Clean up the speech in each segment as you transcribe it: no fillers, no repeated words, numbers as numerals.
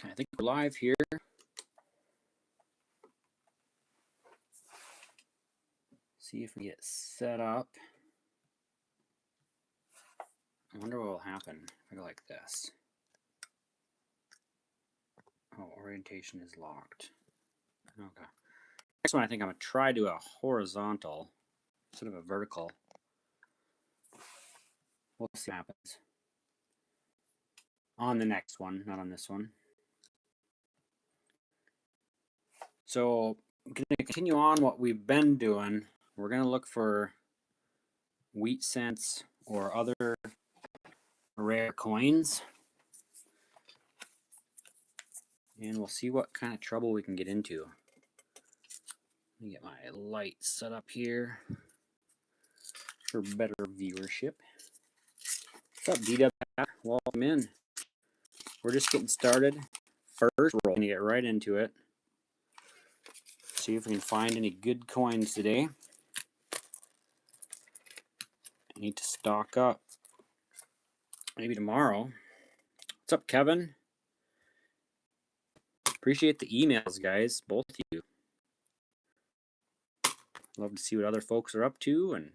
I think we're live here. See if we get set up. I wonder what will happen if I go like this. Oh, orientation is locked. Okay. Next one, I think I'm going to try to do a horizontal instead of a vertical. We'll see what happens. On the next one, not on this one. So I'm going to continue on what we've been doing. We're going to look for wheat cents or other rare coins. And we'll see what kind of trouble we can get into. Let me get my light set up here for better viewership. What's up, DW? Welcome in. We're just getting started. First, we're going to get right into it. See if we can find any good coins today. I need to stock up. Maybe tomorrow. What's up, Kevin? Appreciate the emails, guys. Both of you. Love to see what other folks are up to and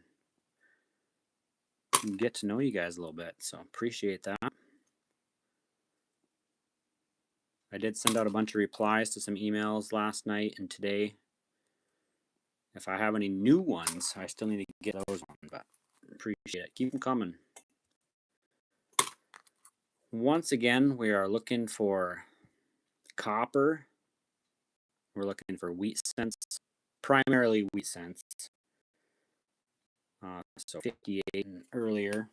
get to know you guys a little bit. So appreciate that. I did send out a bunch of replies to some emails last night and today. If I have any new ones, I still need to get those on, but appreciate it. Keep them coming. Once again, we are looking for copper. We're looking for wheat cents, primarily wheat cents. So 58 and earlier.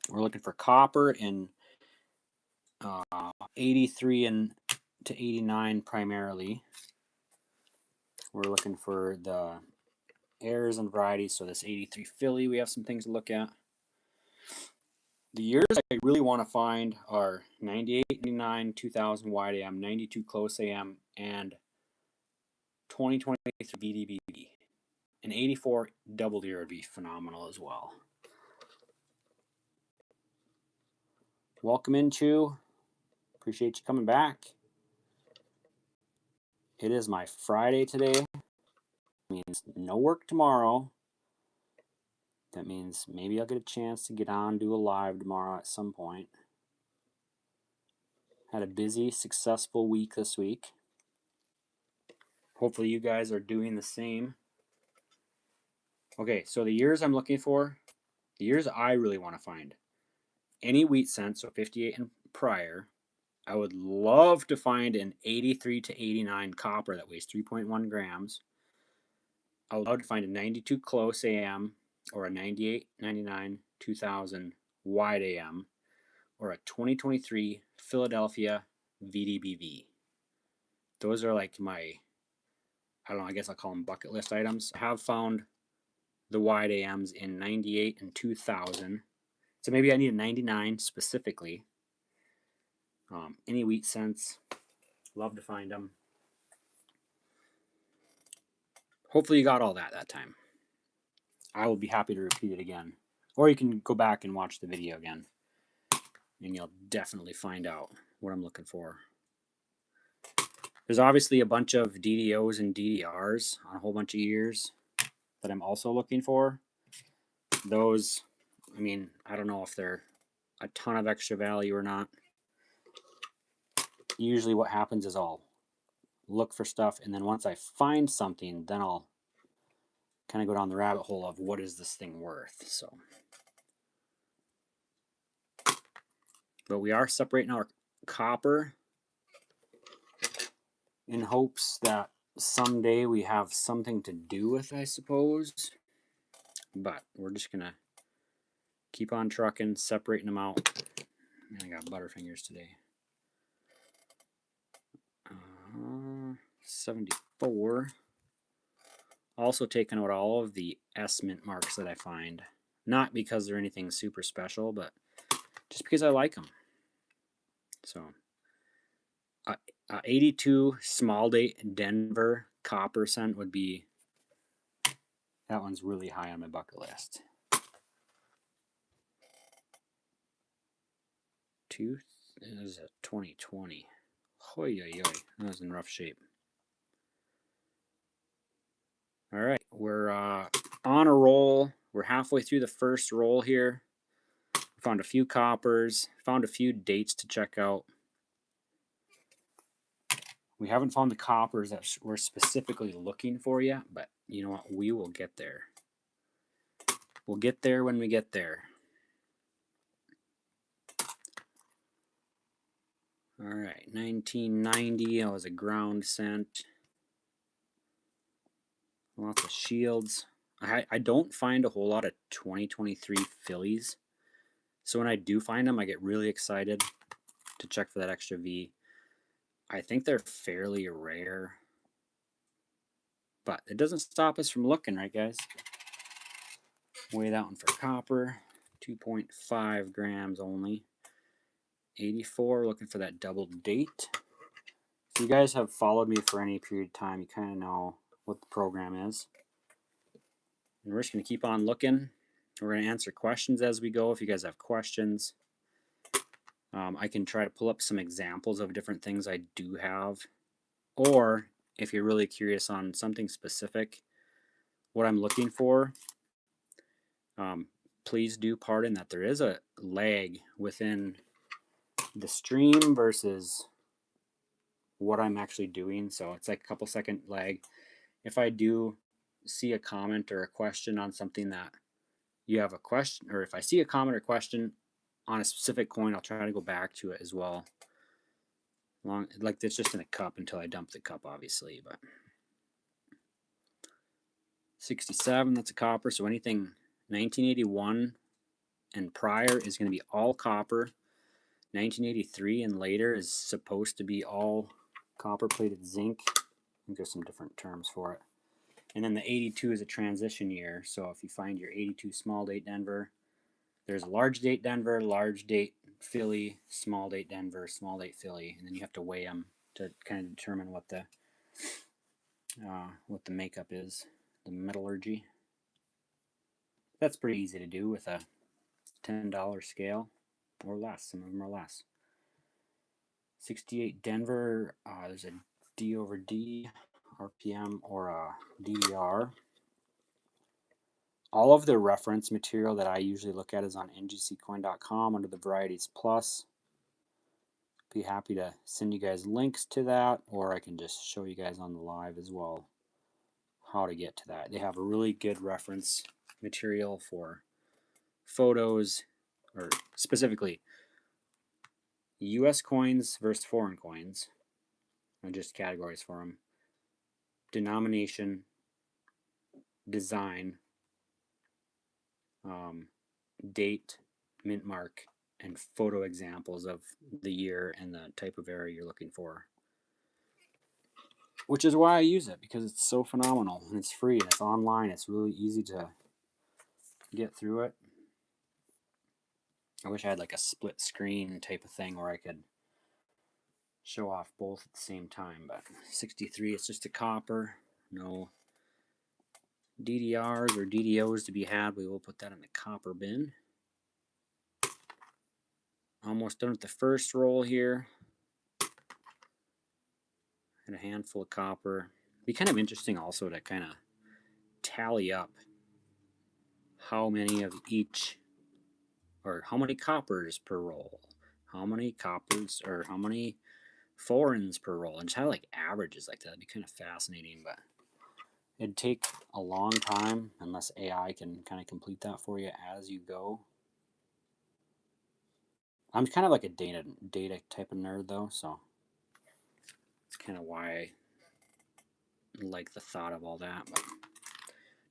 We're looking for copper in 83 and to 89 primarily. We're looking for the errors and varieties. So this 83 Philly, we have some things to look at. The years I really want to find are 98, 99, 2000 wide AM, 92 close AM, and 2023 VDBV. An 84 double ear would be phenomenal as well. Welcome in, Chu. Appreciate you coming back. It is my Friday today. That means no work tomorrow. That means maybe I'll get a chance to get on, do a live tomorrow at some point. Had a busy, successful week this week. Hopefully you guys are doing the same. Okay, so the years I'm looking for, the years I really want to find. Any wheat cents, so 58 and prior. I would love to find an 83 to 89 copper that weighs 3.1 grams. I would love to find a 92 close AM or a 98, 99, 2000 wide AM or a 2023 Philadelphia VDBV. Those are like my, I don't know, I guess I'll call them bucket list items. I have found the wide AMs in 98 and 2000. So maybe I need a 99 specifically. Any wheat cents, love to find them. Hopefully you got all that time. I will be happy to repeat it again. Or you can go back and watch the video again. And you'll definitely find out what I'm looking for. There's obviously a bunch of DDOs and DDRs on a whole bunch of years that I'm also looking for. Those, I mean, I don't know if they're a ton of extra value or not. Usually what happens is I'll look for stuff, and then once I find something, then I'll kind of go down the rabbit hole of what is this thing worth. So, but we are separating our copper in hopes that someday we have something to do with it, I suppose. But we're just gonna keep on trucking, separating them out. I got butterfingers today. 74. Also taking out all of the S mint marks that I find. Not because they're anything super special, but just because I like them. So, 82 small date Denver copper cent would be, that one's really high on my bucket list. This is a 2020. Hoi, hoi, hoi. That was in rough shape. All right, we're on a roll. We're halfway through the first roll here. Found a few coppers, found a few dates to check out. We haven't found the coppers that we're specifically looking for yet, but you know what? We will get there. We'll get there when we get there. All right, 1990, that was a ground scent. Lots of shields. I don't find a whole lot of 2023 fillies. So when I do find them, I get really excited to check for that extra V. I think they're fairly rare. But it doesn't stop us from looking, right, guys? Weigh that one for copper. 2.5 grams only. 84, looking for that double date. If you guys have followed me for any period of time, you kind of know what the program is. And we're just going to keep on looking. We're going to answer questions as we go if you guys have questions. I can try to pull up some examples of different things I do have. Or if you're really curious on something specific, what I'm looking for, please do pardon that there is a lag within the stream versus what I'm actually doing. So it's like a couple second lag. If I do see a comment or a question on something that you have a question, or if I see a comment or question on a specific coin, I'll try to go back to it as well. Like it's just in a cup until I dump the cup, obviously. But 67, that's a copper. So anything 1981 and prior is going to be all copper. 1983 and later is supposed to be all copper plated zinc. I think there's some different terms for it. And then the 82 is a transition year. So if you find your 82 small date Denver, there's a large date Denver, large date Philly, small date Denver, small date Philly, and then you have to weigh them to kind of determine what the makeup is, the metallurgy. That's pretty easy to do with a $10 scale or less. Some of them are less. 68 Denver, there's a D over D, RPM, or a DDR. All of the reference material that I usually look at is on ngccoin.com under the Varieties Plus. Be happy to send you guys links to that, or I can just show you guys on the live as well how to get to that. They have a really good reference material for photos, or specifically US coins versus foreign coins, and just categories for them. Denomination, design, date, mint mark, and photo examples of the year and the type of area you're looking for. Which is why I use it, because it's so phenomenal and it's free and it's online. It's really easy to get through it. I wish I had like a split screen type of thing where I could show off both at the same time, but 63, it's just a copper, no DDRs or DDOs to be had. We will put that in the copper bin. Almost done with the first roll here. And a handful of copper. Be kind of interesting also to kind of tally up how many of each, or how many coppers per roll, how many coppers or how many foreigns per roll, and just have like averages like that. It'd be kind of fascinating, but it'd take a long time unless AI can kind of complete that for you as you go. I'm kind of like a data type of nerd though, so it's kind of why I like the thought of all that. But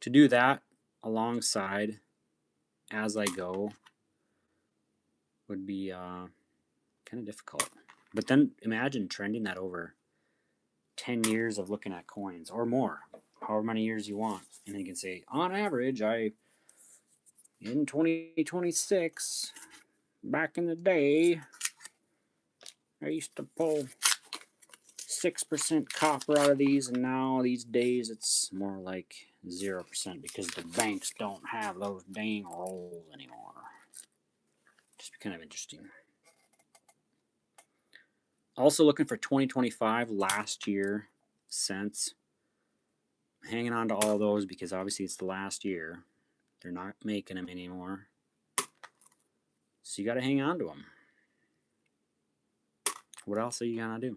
to do that alongside as I go would be kind of difficult. But then imagine trending that over 10 years of looking at coins or more, however many years you want. And then you can say, on average, in 2026, back in the day, I used to pull 6% copper out of these, and now these days it's more like 0% because the banks don't have those dang rolls anymore. Just be kind of interesting. Also looking for 2025 last year cents. Hanging on to all those because obviously it's the last year. They're not making them anymore. So you got to hang on to them. What else are you going to do?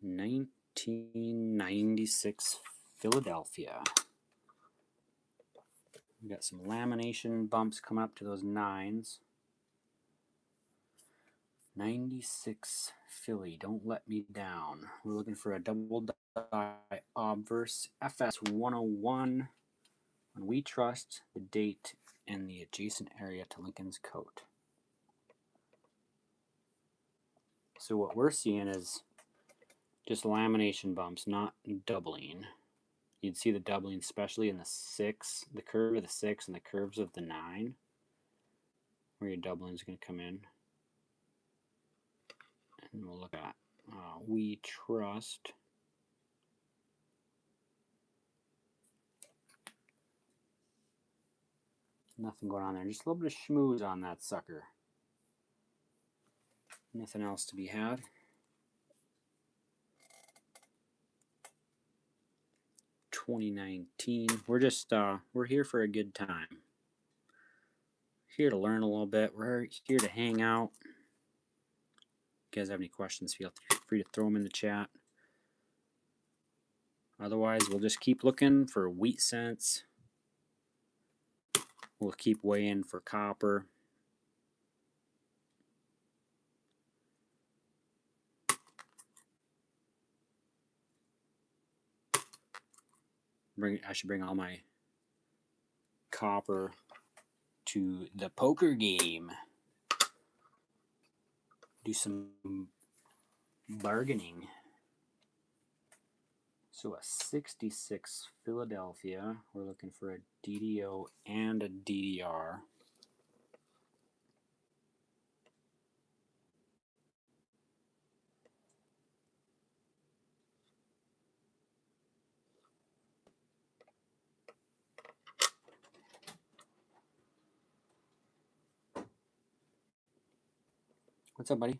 $19.96 Philadelphia. We got some lamination bumps come up to those 9s. 96 Philly, don't let me down. We're looking for a double die obverse FS 101. And we trust the date and the adjacent area to Lincoln's coat. So what we're seeing is just lamination bumps, not doubling. You'd see the doubling, especially in the 6, the curve of the 6 and the curves of the 9, where your doubling is going to come in. And we'll look at we trust. Nothing going on there. Just a little bit of schmooze on that sucker. Nothing else to be had. $20.19. We're just we're here for a good time. Here to learn a little bit. We're here to hang out. If you guys have any questions, feel free to throw them in the chat. Otherwise, we'll just keep looking for wheat cents. We'll keep weighing for copper. I should bring all my copper to the poker game. Do some bargaining. So a 66 Philadelphia. We're looking for a DDO and a DDR. What's up, buddy?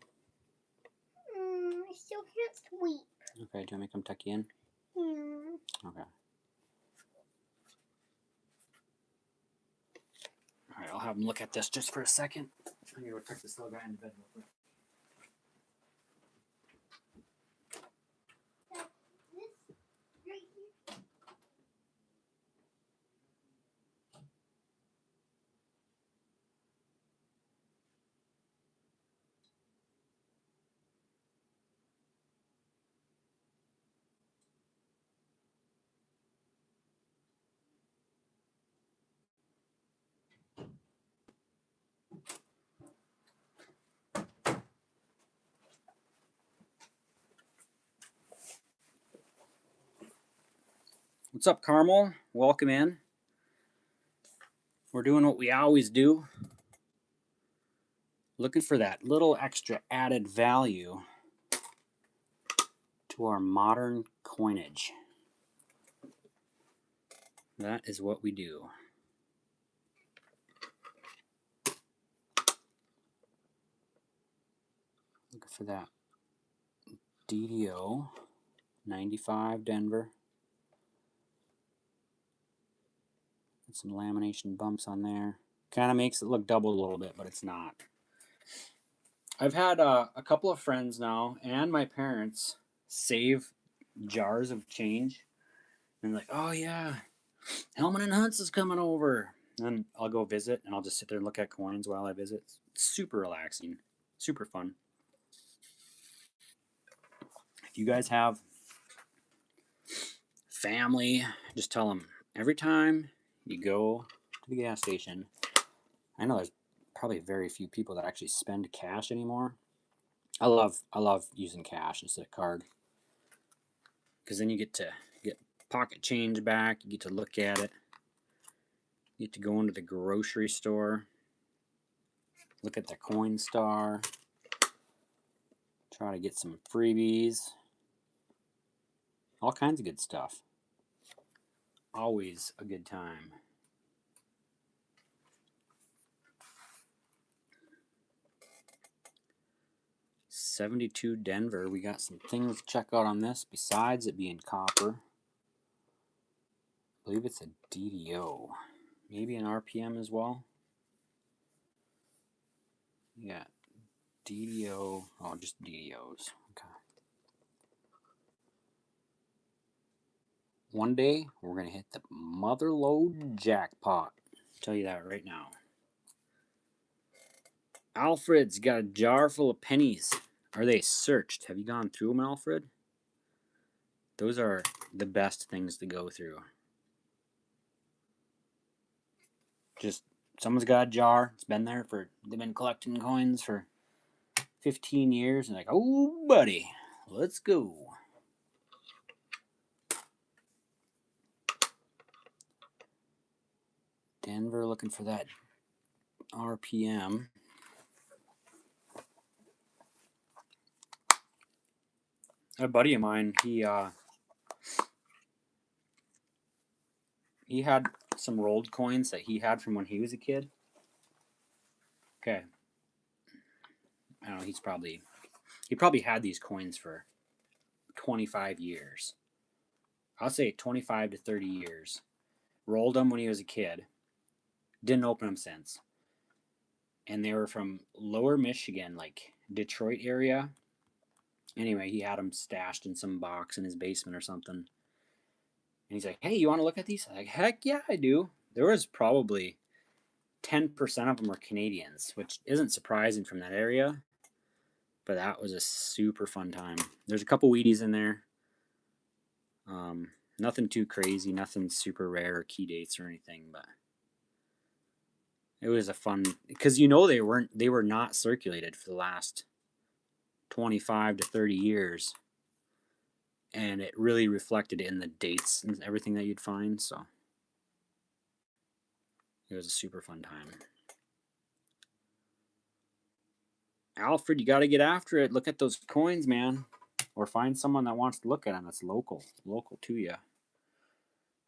I still can't sweep. Okay, do you want me to come tuck you in? Yeah. Okay. Alright, I'll have him look at this just for a second. I'm going to go tuck this little guy in bed real quick. This right here. What's up, Carmel? Welcome in. We're doing what we always do. Looking for that little extra added value to our modern coinage. That is what we do. Looking for that DDO 95 Denver. Some lamination bumps on there. Kind of makes it look doubled a little bit, but it's not. I've had a couple of friends now and my parents save jars of change. And like, oh yeah, Hellman and Hunt's is coming over. And I'll go visit and I'll just sit there and look at coins while I visit. It's super relaxing, super fun. If you guys have family, just tell them every time you go to the gas station. I know there's probably very few people that actually spend cash anymore. I love using cash instead of card, because then you get to get pocket change back. You get to look at it. You get to go into the grocery store, look at the Coinstar, try to get some freebies, all kinds of good stuff. Always a good time. 72 Denver. We got some things to check out on this besides it being copper. I believe it's a DDO. Maybe an RPM as well. Yeah, DDO. Oh, just DDOs. Okay. One day, we're going to hit the motherload jackpot. I'll tell you that right now. Alfred's got a jar full of pennies. Are they searched? Have you gone through them, Alfred? Those are the best things to go through. Just, someone's got a jar. It's been there for, they've been collecting coins for 15 years. And like, oh, buddy, let's go. Denver looking for that RPM. A buddy of mine, he had some rolled coins that he had from when he was a kid. Okay. I don't know, he probably had these coins for 25 years. I'll say 25 to 30 years. Rolled them when he was a kid. Didn't open them since. And they were from lower Michigan, like Detroit area. Anyway, he had them stashed in some box in his basement or something. And he's like, hey, you want to look at these? I'm like, heck yeah, I do. There was probably 10% of them were Canadians, which isn't surprising from that area. But that was a super fun time. There's a couple Wheaties in there. Nothing too crazy, nothing super rare or key dates or anything, but it was a fun, because they were not circulated for the last 25 to 30 years, and it really reflected in the dates and everything that you'd find. So it was a super fun time. Alfred, you got to get after it. Look at those coins, man, or find someone that wants to look at them that's local to you.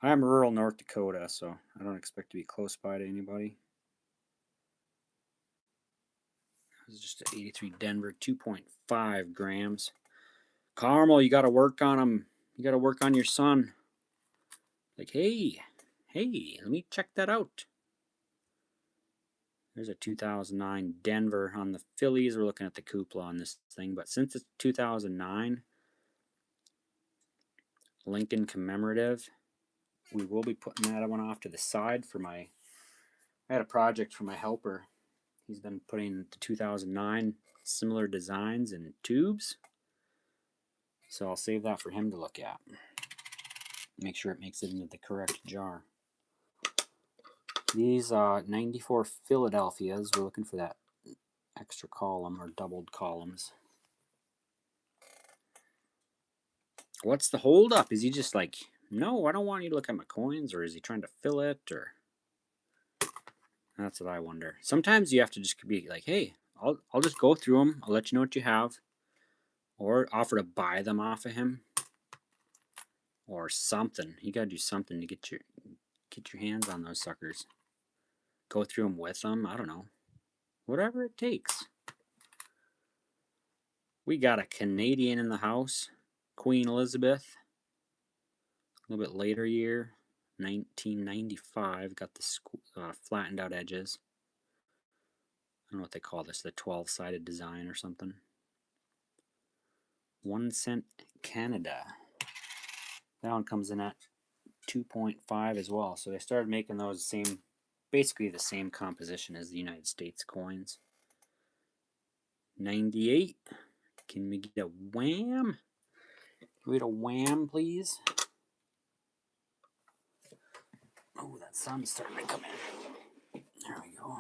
I'm rural North Dakota, so I don't expect to be close by to anybody. This is just an 83 Denver, 2.5 grams. Carmel, you got to work on them. You got to work on your son. Like, hey, let me check that out. There's a 2009 Denver on the Phillies. We're looking at the cupola on this thing, but since it's 2009 Lincoln commemorative, we will be putting that one off to the side for I had a project for my helper. He's been putting the 2009 similar designs in tubes. So I'll save that for him to look at. Make sure it makes it into the correct jar. These 94 Philadelphias, we're looking for that extra column or doubled columns. What's the hold up? Is he just like, no, I don't want you to look at my coins, or is he trying to fill it, or that's what I wonder. Sometimes you have to just be like, hey, I'll just go through them. I'll let you know what you have, or offer to buy them off of him, or something. You gotta do something to get your hands on those suckers. Go through them with them. I don't know. Whatever it takes. We got a Canadian in the house, Queen Elizabeth. A little bit later year, 1995. Got the flattened out edges. I don't know what they call this, the 12-sided design or something. 1 cent Canada. That one comes in at 2.5 as well. So they started making those basically the same composition as the United States coins. 98. Can we get a wham? Can we get a wham, please? Oh, that sun's starting to come in. There we go.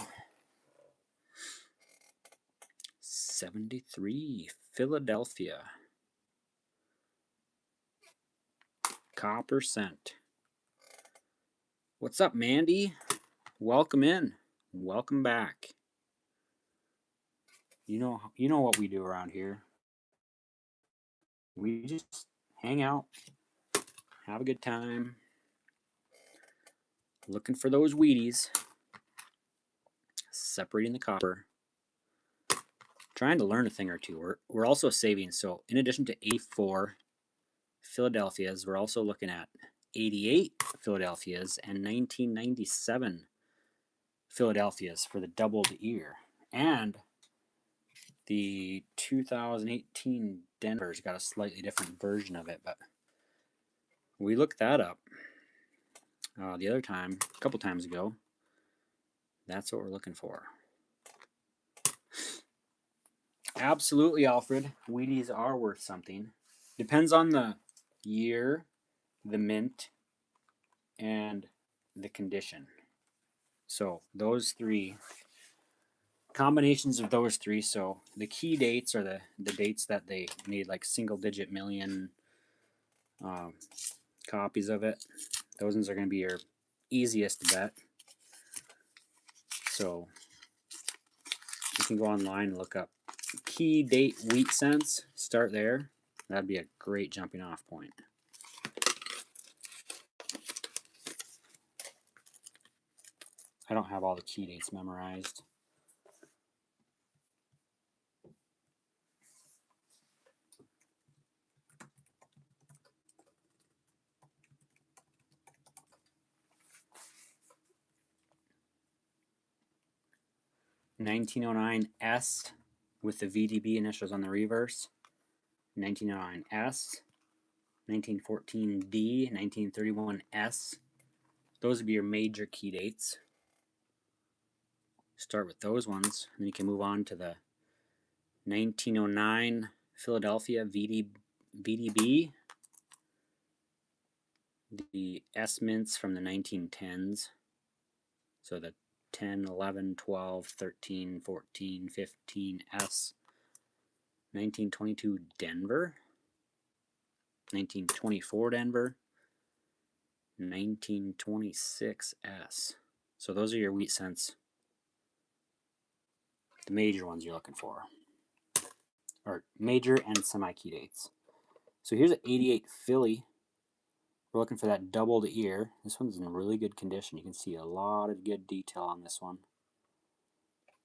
73 Philadelphia. Copper cent. What's up, Mandy? Welcome in. Welcome back. You know what we do around here. We just hang out, have a good time, looking for those Wheaties, separating the copper. trying to learn a thing or two. We're also saving. So in addition to A4 Philadelphia's, we're also looking at 88 Philadelphia's and 1997 Philadelphia's for the doubled ear. And the 2018 Denver's got a slightly different version of it, but we looked that up the other time, a couple times ago. That's what we're looking for. Absolutely, Alfred. Wheaties are worth something. Depends on the year, the mint, and the condition. So those three combinations of those three. So the key dates are the dates that they made like single-digit million copies of it. Those ones are going to be your easiest bet. So you can go online and look up key date wheat cents. Start there. That'd be a great jumping off point. I don't have all the key dates memorized. $1909 S with the VDB initials on the reverse. $1909 S. $1914 D. $1931 S. Those would be your major key dates. Start with those ones, and you can move on to the 1909 Philadelphia VDB. The S mints from the 1910s. So the 10, 11, 12, 13, 14, 15 S. 1922 Denver. 1924 Denver. 1926 S. So those are your wheat cents. The major ones you're looking for. Or major and semi-key dates. So here's an 88 Philly. We're looking for that doubled ear. This one's in really good condition. You can see a lot of good detail on this one.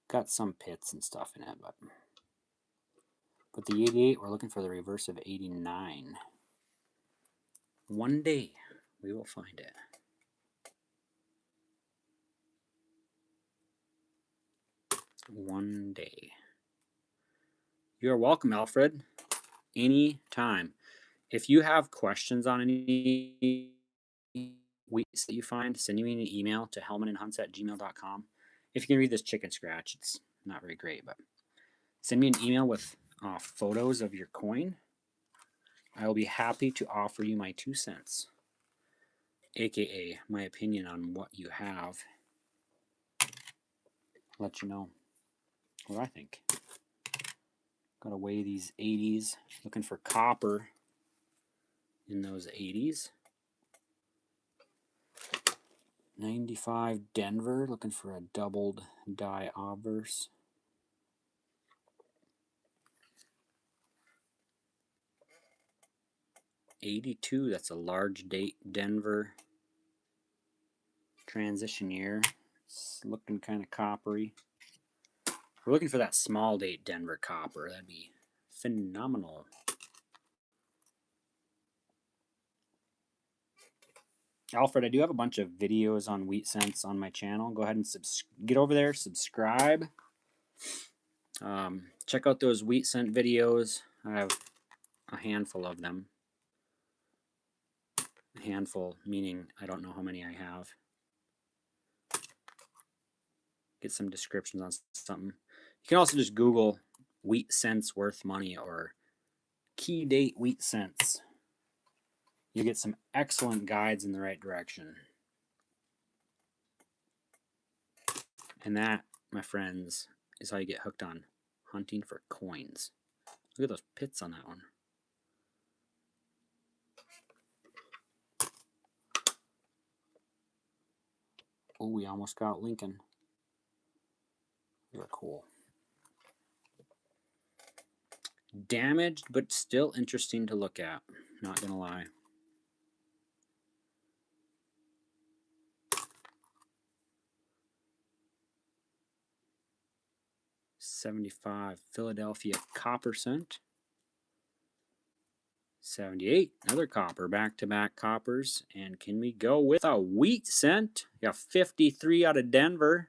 Got some pits and stuff in it, but the 88, we're looking for the reverse of 89. One day we will find it. One day. You're welcome, Alfred. Anytime. If you have questions on any wheats that you find, send me an email to hellmanandhunts@gmail.com. If you can read this chicken scratch, it's not very great, but send me an email with photos of your coin. I will be happy to offer you my 2 cents, aka my opinion on what you have. Let you know what I think. Gotta weigh these 80s. Looking for copper in those 80s. 95 Denver. Looking for a doubled die obverse. 82. That's a large date Denver. Transition year. It's looking kind of coppery. We're looking for that small date Denver copper. That'd be phenomenal. Alfred, I do have a bunch of videos on wheat cents on my channel. Go ahead and get over there, subscribe. Check out those wheat cent videos. I have a handful of them. A handful, meaning I don't know how many I have. Get some descriptions on something. You can also just Google wheat cents worth money or key date wheat cents. You get some excellent guides in the right direction. And that, my friends, is how you get hooked on hunting for coins. Look at those pits on that one. Oh, we almost got Lincoln. Those are cool. Damaged, but still interesting to look at. Not gonna lie. 75 Philadelphia copper cent. 78 another copper, back-to-back coppers. And can we go with a wheat cent? Got 53 out of Denver.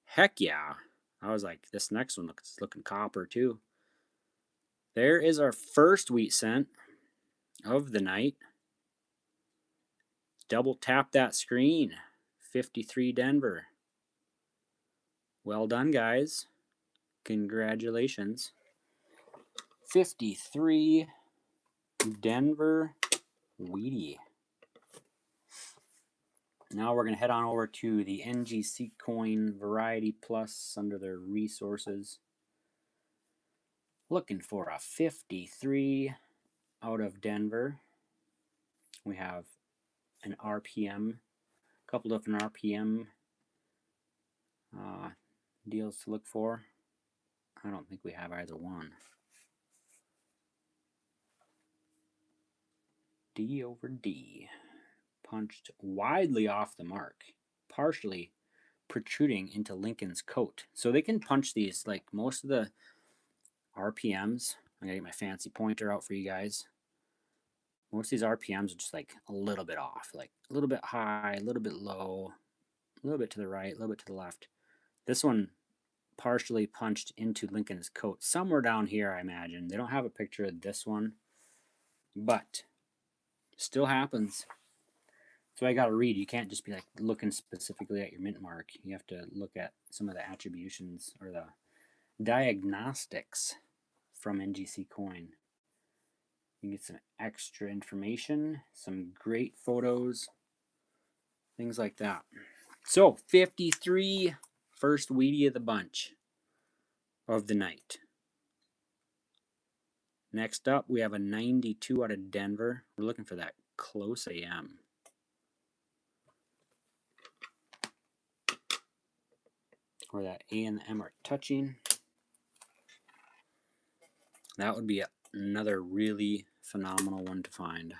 Heck yeah. I was like, this next one looks looking copper too. There is our first wheat cent of the night. Double tap that screen. 53 Denver. Well done, guys. Congratulations. 53 Denver Wheatie. Now we're going to head on over to the NGC Coin Variety Plus under their resources. Looking for a 53 out of Denver. We have an RPM, a couple different RPM deals to look for. I don't think we have either one. D over D. Punched widely off the mark, partially protruding into Lincoln's coat. So they can punch these, like most of the RPMs. I'm gonna get my fancy pointer out for you guys. Most of these RPMs are just like a little bit off, like a little bit high, a little bit low, a little bit to the right, a little bit to the left. This one partially punched into Lincoln's coat, somewhere down here, I imagine. They don't have a picture of this one, but still happens. So I got to read. You can't just be like looking specifically at your mint mark. You have to look at some of the attributions or the diagnostics from NGC Coin. You can get some extra information, some great photos, things like that. So 53 first Wheatie of the bunch of the night. Next up, we have a 92 out of Denver. We're looking for that close AM. Where that A and the M are touching. That would be another really phenomenal one to find.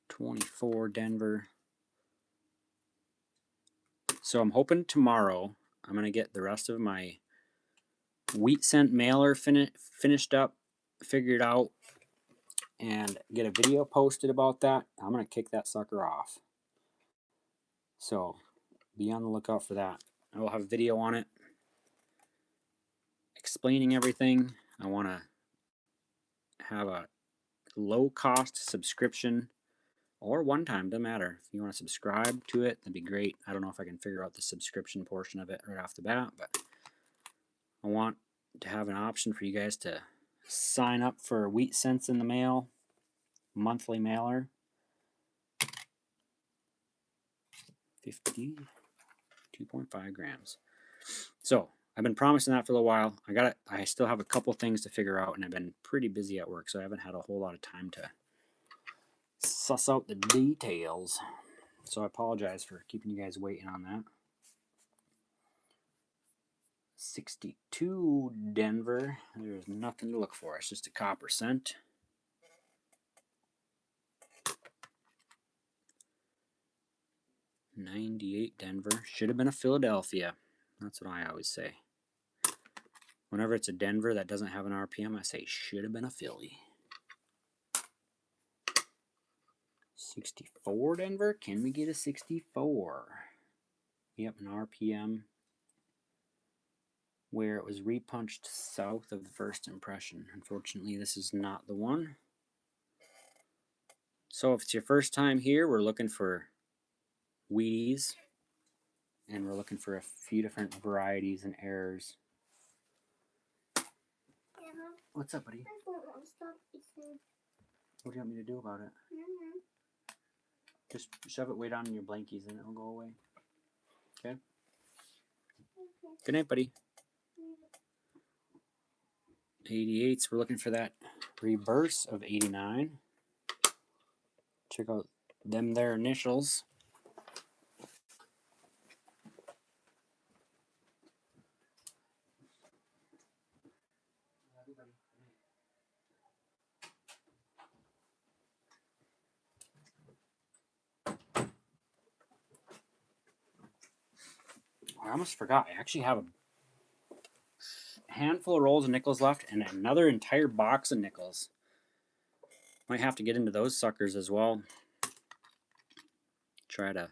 $24 Denver. So I'm hoping tomorrow I'm going to get the rest of my wheat cent mailer finished up, figured out, and get a video posted about that. I'm going to kick that sucker off. So be on the lookout for that. I will have a video on it explaining everything. I want to have a low-cost subscription or one time, doesn't matter. If you want to subscribe to it, that'd be great. I don't know if I can figure out the subscription portion of it right off the bat, but I want to have an option for you guys to sign up for wheat cents in the mail, monthly mailer. 52.5 grams. So I've been promising that for a little while. I still have a couple things to figure out, and I've been pretty busy at work, so I haven't had a whole lot of time to suss out the details. So I apologize for keeping you guys waiting on that. 62 Denver. There's nothing to look for. It's just a copper cent. $98 Denver. Should have been a Philadelphia. That's what I always say. Whenever it's a Denver that doesn't have an RPM, I say should have been a Philly. 64 Denver. Can we get a 64? Yep, an RPM where it was repunched south of the first impression. Unfortunately, this is not the one. So if it's your first time here, we're looking for Wheaties, and we're looking for a few different varieties and errors. What's up, buddy? What do you want me to do about it? Just shove it way down in your blankies and it'll go away. Okay? Good night, buddy. 88s, we're looking for that reverse of 89. Check out them their initials. almost forgot. I actually have a handful of rolls of nickels left and another entire box of nickels. Might have to get into those suckers as well. Try to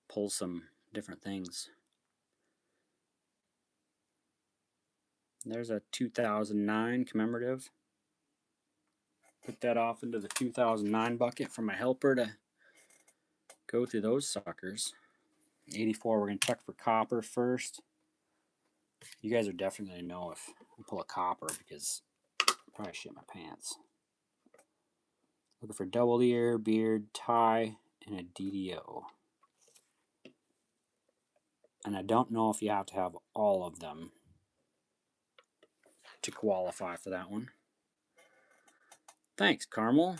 pull some different things. There's a 2009 commemorative. Put that off into the 2009 bucket for my helper to go through those suckers. 84, we're going to check for copper first. You guys are definitely going to know if I pull a copper because I probably shit my pants. Looking for double ear, beard, tie, and a DDO. And I don't know if you have to have all of them to qualify for that one. Thanks, Carmel.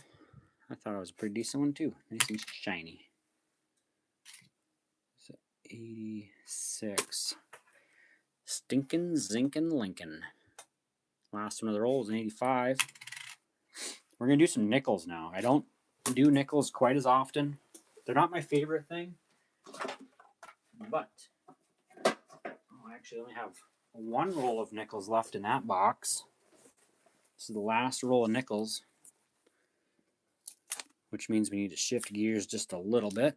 I thought it was a pretty decent one too. Nice and shiny. So 86. Stinkin' Zinkin' Lincoln. Last one of the rolls in 85. We're going to do some nickels now. I don't do nickels quite as often. They're not my favorite thing. But I actually only have one roll of nickels left in that box. This is the last roll of nickels, which means we need to shift gears just a little bit.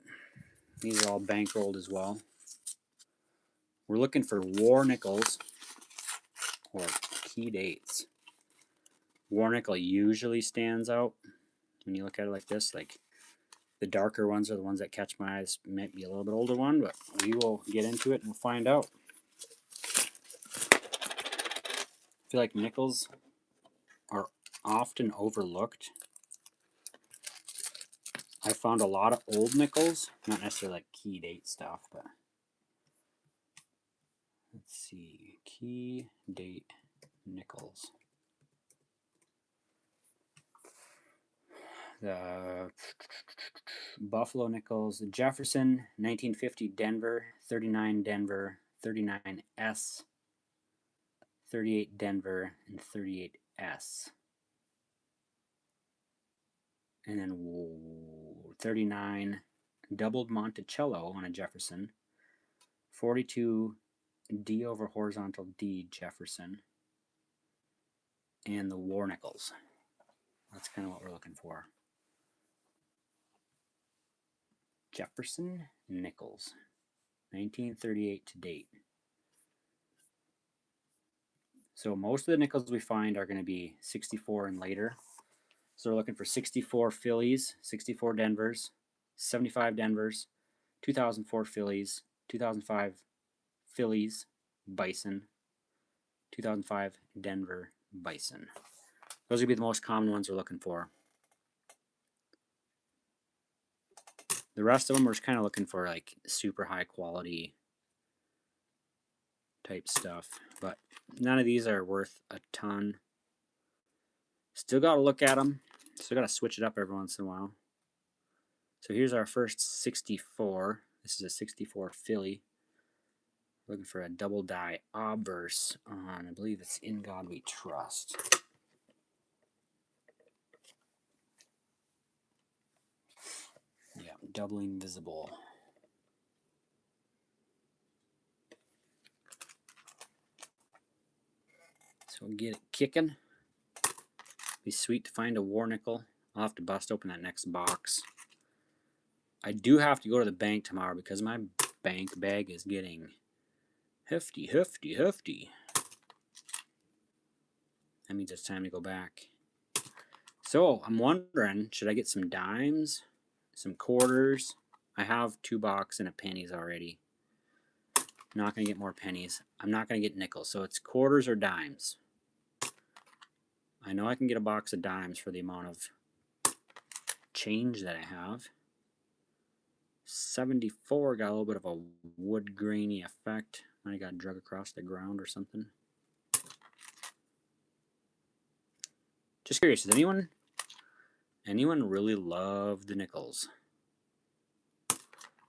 These are all bankrolled as well. We're looking for war nickels or key dates. War nickel usually stands out when you look at it like this. Like the darker ones are the ones that catch my eyes. Might be a little bit older one, but we will get into it and we'll find out. I feel like nickels are often overlooked. I found a lot of old nickels, not necessarily like key date stuff, but let's see, key date nickels. The Buffalo nickels, Jefferson, 1950 Denver, 39 Denver, 39S, 38 Denver, and 38S. And then 39 doubled Monticello on a Jefferson, 42 D over horizontal D Jefferson, and the war nickels. That's kind of what we're looking for. Jefferson nickels, 1938 to date. So most of the nickels we find are going to be 64 and later. So we're looking for 64 Phillies, 64 Denvers, 75 Denvers, 2004 Phillies, 2005 Phillies, Bison, 2005 Denver Bison. Those would be the most common ones we're looking for. The rest of them we're just kind of looking for like super high quality type stuff, but none of these are worth a ton. Still got to look at them. Still got to switch it up every once in a while. So here's our first 64. This is a 64 Philly. Looking for a double die obverse on, I believe it's In God We Trust. Yeah, doubling visible. So we'll get it kicking. Be sweet to find a war nickel. I'll have to bust open that next box. I do have to go to the bank tomorrow because my bank bag is getting hefty. That means it's time to go back. So I'm wondering, should I get some dimes, some quarters? I have 2 bucks and a pennies already. Not going to get more pennies. I'm not going to get nickels. So it's quarters or dimes. I know I can get a box of dimes for the amount of change that I have. 74 got a little bit of a wood grainy effect. Might have got drug across the ground or something. Just curious, does anyone really love the nickels?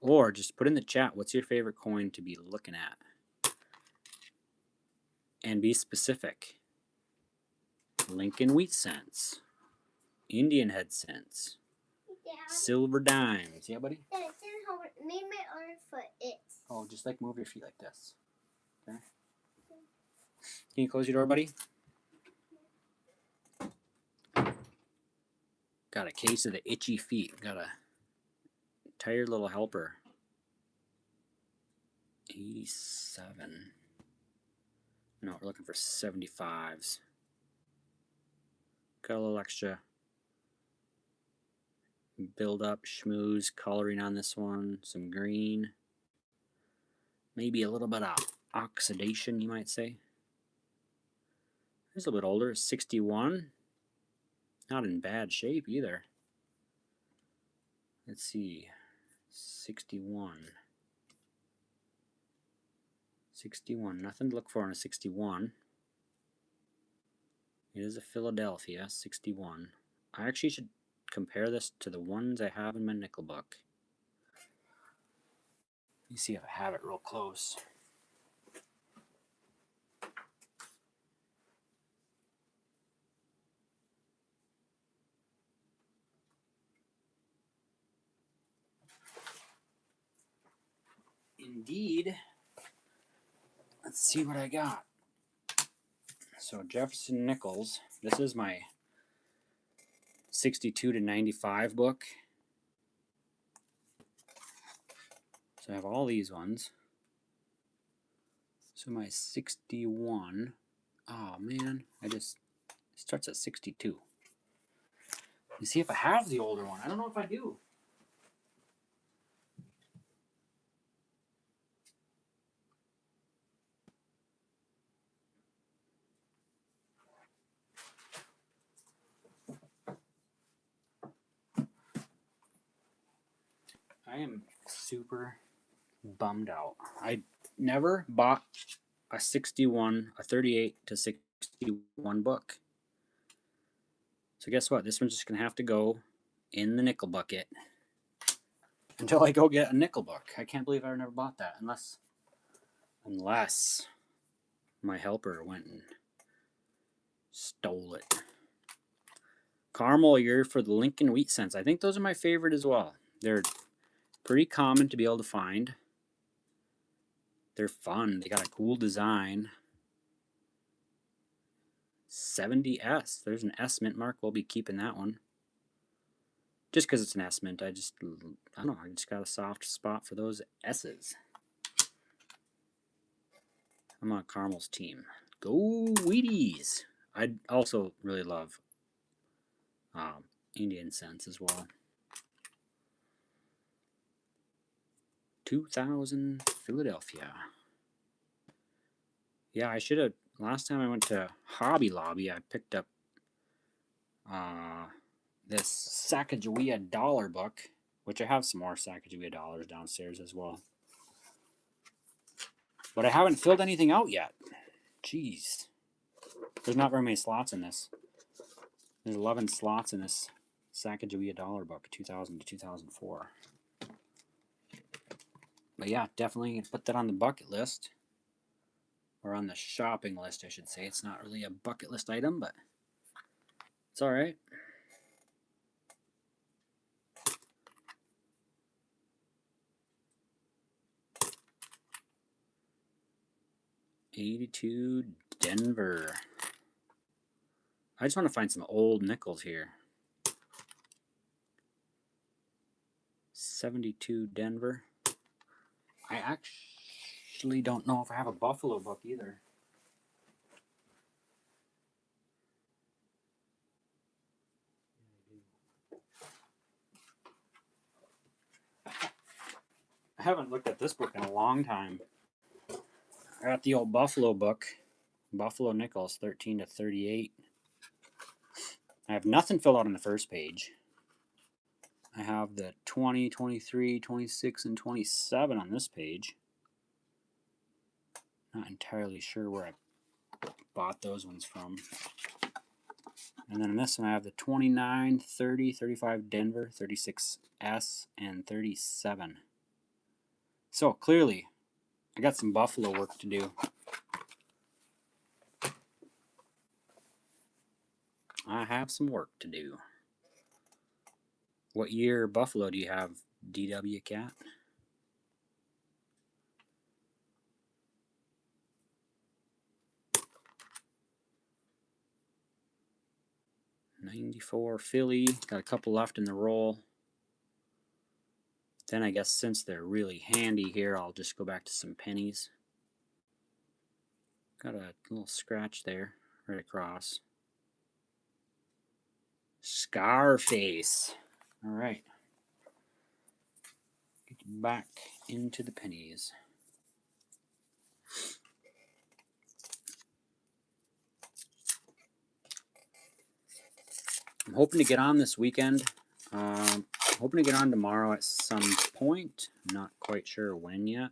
Or just put in the chat, what's your favorite coin to be looking at? And be specific. Lincoln wheat cents, Indian head cents, Silver dimes. Yeah, buddy? Dad, it's in how it made my other foot itch. Oh, just like move your feet like this. Okay. Can you close your door, buddy? Got a case of the itchy feet. Got a tired little helper. 87. No, we're looking for 75s. Got a little extra build up, schmooze, coloring on this one. Some green. Maybe a little bit of oxidation, you might say. It's a little bit older, 61. Not in bad shape either. Let's see. 61. 61. Nothing to look for in a 61. It is a Philadelphia 61. I actually should compare this to the ones I have in my nickel book. Let me see if I have it real close. Indeed. Let's see what I got. So Jefferson Nichols. This is my 62 to 95 book. So I have all these ones. So my 61. Oh man, it starts at 62. You see if I have the older one. I don't know if I do. I am super bummed out. I never bought a 61, a 38 to 61 book. So guess what? This one's just going to have to go in the nickel bucket until I go get a nickel book. I can't believe I never bought that unless my helper went and stole it. Caramel year for the Lincoln Wheat Cents. I think those are my favorite as well. They're pretty common to be able to find. They're fun. They got a cool design. 70S. There's an S mint mark. We'll be keeping that one. Just because it's an S mint, I don't know. I just got a soft spot for those S's. I'm on Caramel's team. Go Wheaties! I also really love Indian Cents as well. 2000 Philadelphia. Yeah, I should have. Last time I went to Hobby Lobby, I picked up this Sacagawea dollar book, which I have some more Sacagawea dollars downstairs as well. But I haven't filled anything out yet. Jeez. There's not very many slots in this. There's 11 slots in this Sacagawea dollar book, 2000 to 2004. But yeah, definitely put that on the bucket list. Or on the shopping list, I should say. It's not really a bucket list item, but it's alright. '82 Denver. I just want to find some old nickels here. 72 Denver. I actually don't know if I have a Buffalo book either. I haven't looked at this book in a long time. I got the old Buffalo book. Buffalo Nickels, 13 to 38. I have nothing filled out on the first page. I have the 20, 23, 26, and 27 on this page. Not entirely sure where I bought those ones from. And then in this one I have the 29, 30, 35 Denver, 36S, and 37. So clearly, I got some Buffalo work to do. I have some work to do. What year buffalo do you have, DW Cat? '94 Philly. Got a couple left in the roll. Then I guess since they're really handy here, I'll just go back to some pennies. Got a little scratch there, right across. Scarface. All right. Get back into the pennies. I'm hoping to get on this weekend. Hoping to get on tomorrow at some point. Not quite sure when yet.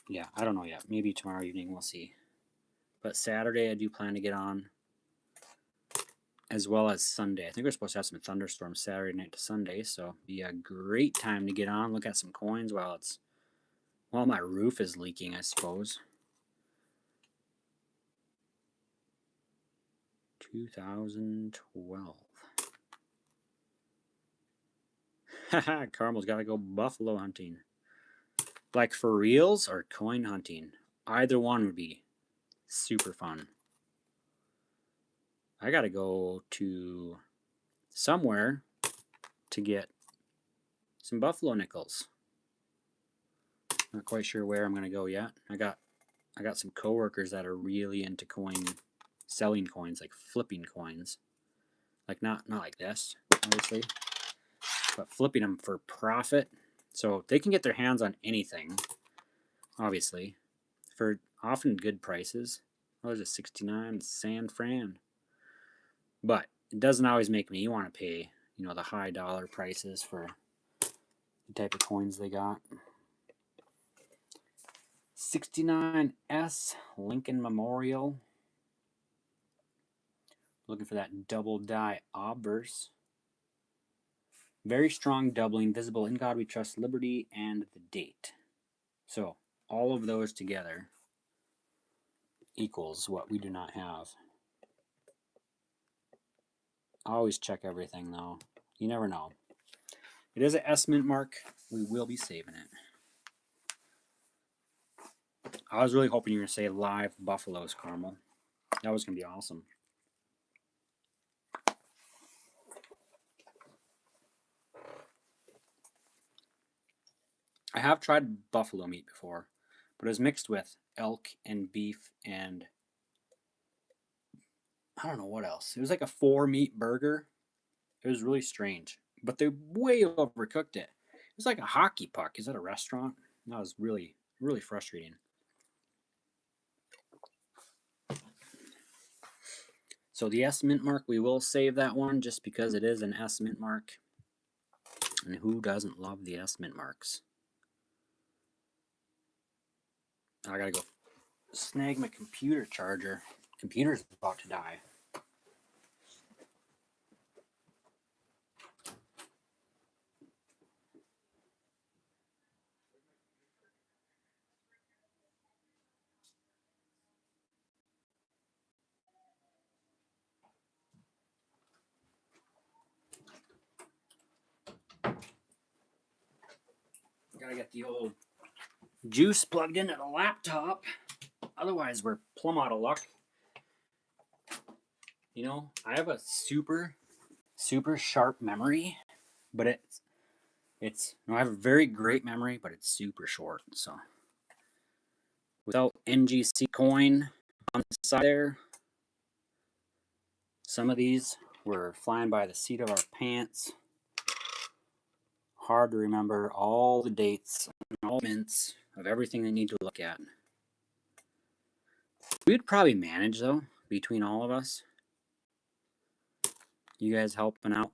Yeah, I don't know yet. Maybe tomorrow evening, we'll see. But Saturday, I do plan to get on, as well as Sunday. I think we're supposed to have some thunderstorms Saturday night to Sunday, so be a great time to get on, look at some coins while my roof is leaking, I suppose. 2012. Haha, Carmel's got to go buffalo hunting. Like for reals or coin hunting? Either one would be super fun. I got to go to somewhere to get some buffalo nickels. Not quite sure where I'm going to go yet. I got some coworkers that are really into selling coins, like flipping coins. Like not like this, obviously, but flipping them for profit. So they can get their hands on anything, obviously, for often good prices. Oh, there's a 69 San Fran. But it doesn't always make me want to pay, the high dollar prices for the type of coins they got. 69S Lincoln Memorial. Looking for that double die obverse. Very strong doubling, visible in God we trust, liberty, and the date. So all of those together equals what we do not have. I always check everything though. You never know. It is an S mint mark. We will be saving it. I was really hoping you were going to say live buffaloes, Carmel. That was going to be awesome. I have tried buffalo meat before, but it was mixed with elk and beef and I don't know what else. It was like a 4-meat burger. It was really strange, but they way overcooked it. It was like a hockey puck. Is that a restaurant? That was really, really frustrating. So the S mint mark, we will save that one just because it is an S mint mark. And who doesn't love the S mint marks? I gotta go snag my computer charger. Computer's about to die. Gotta get the old juice plugged into the laptop. Otherwise, we're plumb out of luck. I have a super, super sharp memory, but I have a very great memory, but it's super short. So without NGC coin on the side there, some of these were flying by the seat of our pants. Hard to remember all the dates and all mints of everything they need to look at. We would probably manage though between all of us. You guys helping out.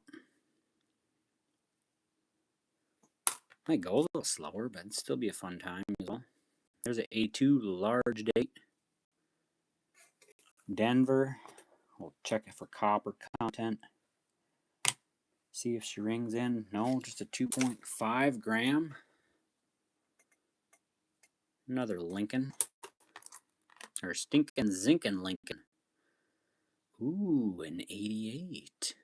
Might go a little slower, but it'd still be a fun time as well. There's an A2 large date. Denver. We'll check it for copper content. See if she rings in. No, just a 2.5 gram. Another Lincoln. Or Stinkin' Zinkin' Lincoln. Ooh, an 88.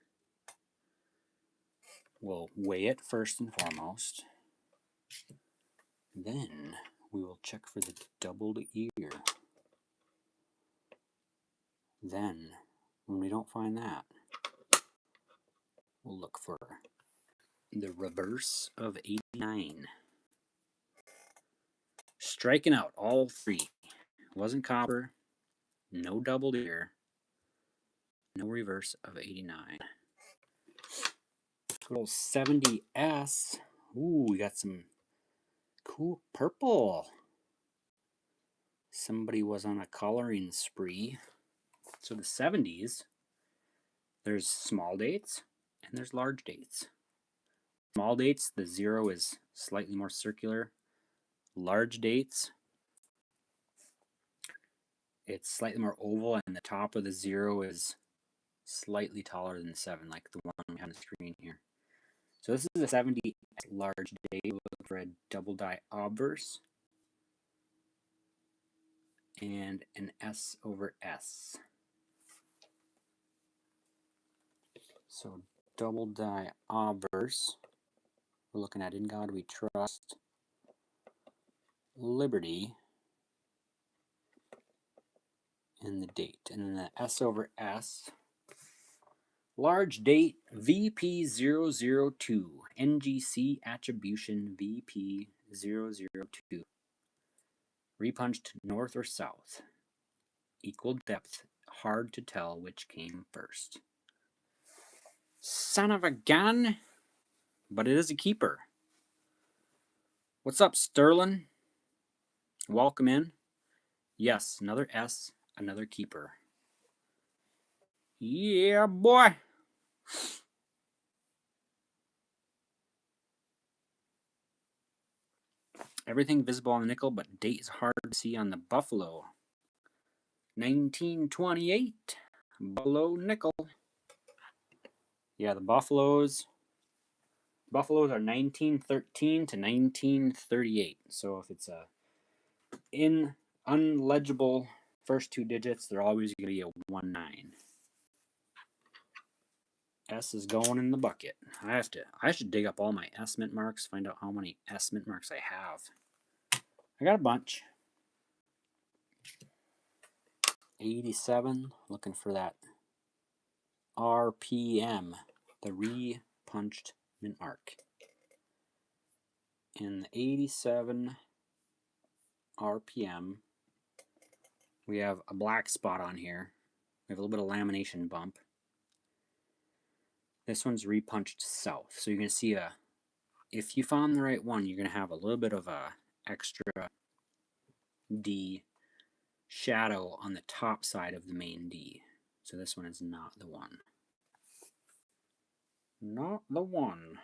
We'll weigh it first and foremost. Then we will check for the doubled ear. Then, when we don't find that, we'll look for the reverse of 89. Striking out all three. Wasn't copper, no doubled ear, no reverse of 89. Little 70S. Ooh, we got some cool purple. Somebody was on a coloring spree. So the 70s, there's small dates and there's large dates. Small dates, the 0 is slightly more circular. Large dates, it's slightly more oval, and the top of the 0 is slightly taller than the 7, like the one on the screen here. So this is a 70 large date. We'll look for a double die obverse and an S over S. So double die obverse, we're looking at In God We Trust, Liberty, and the date. And then the S over S, large date VP002, NGC attribution VP002. Repunched north or south. Equal depth, hard to tell which came first. Son of a gun, but it is a keeper. What's up, Sterling? Welcome in. Yes, another S, another keeper. Yeah, boy. Everything visible on the nickel, but date is hard to see on the Buffalo. 1928, Buffalo nickel. Yeah, the Buffaloes are 1913 to 1938. So if it's a unlegible first two digits, they're always going to be a 19. S is going in the bucket. I should dig up all my S mint marks, find out how many S mint marks I have. I got a bunch. 87, looking for that RPM, the re-punched mint mark. In the 87 RPM, we have a black spot on here. We have a little bit of lamination bump. This one's repunched south. So you're going to see if you found the right one, you're going to have a little bit of a extra D shadow on the top side of the main D. So this one is not the one. Not the one.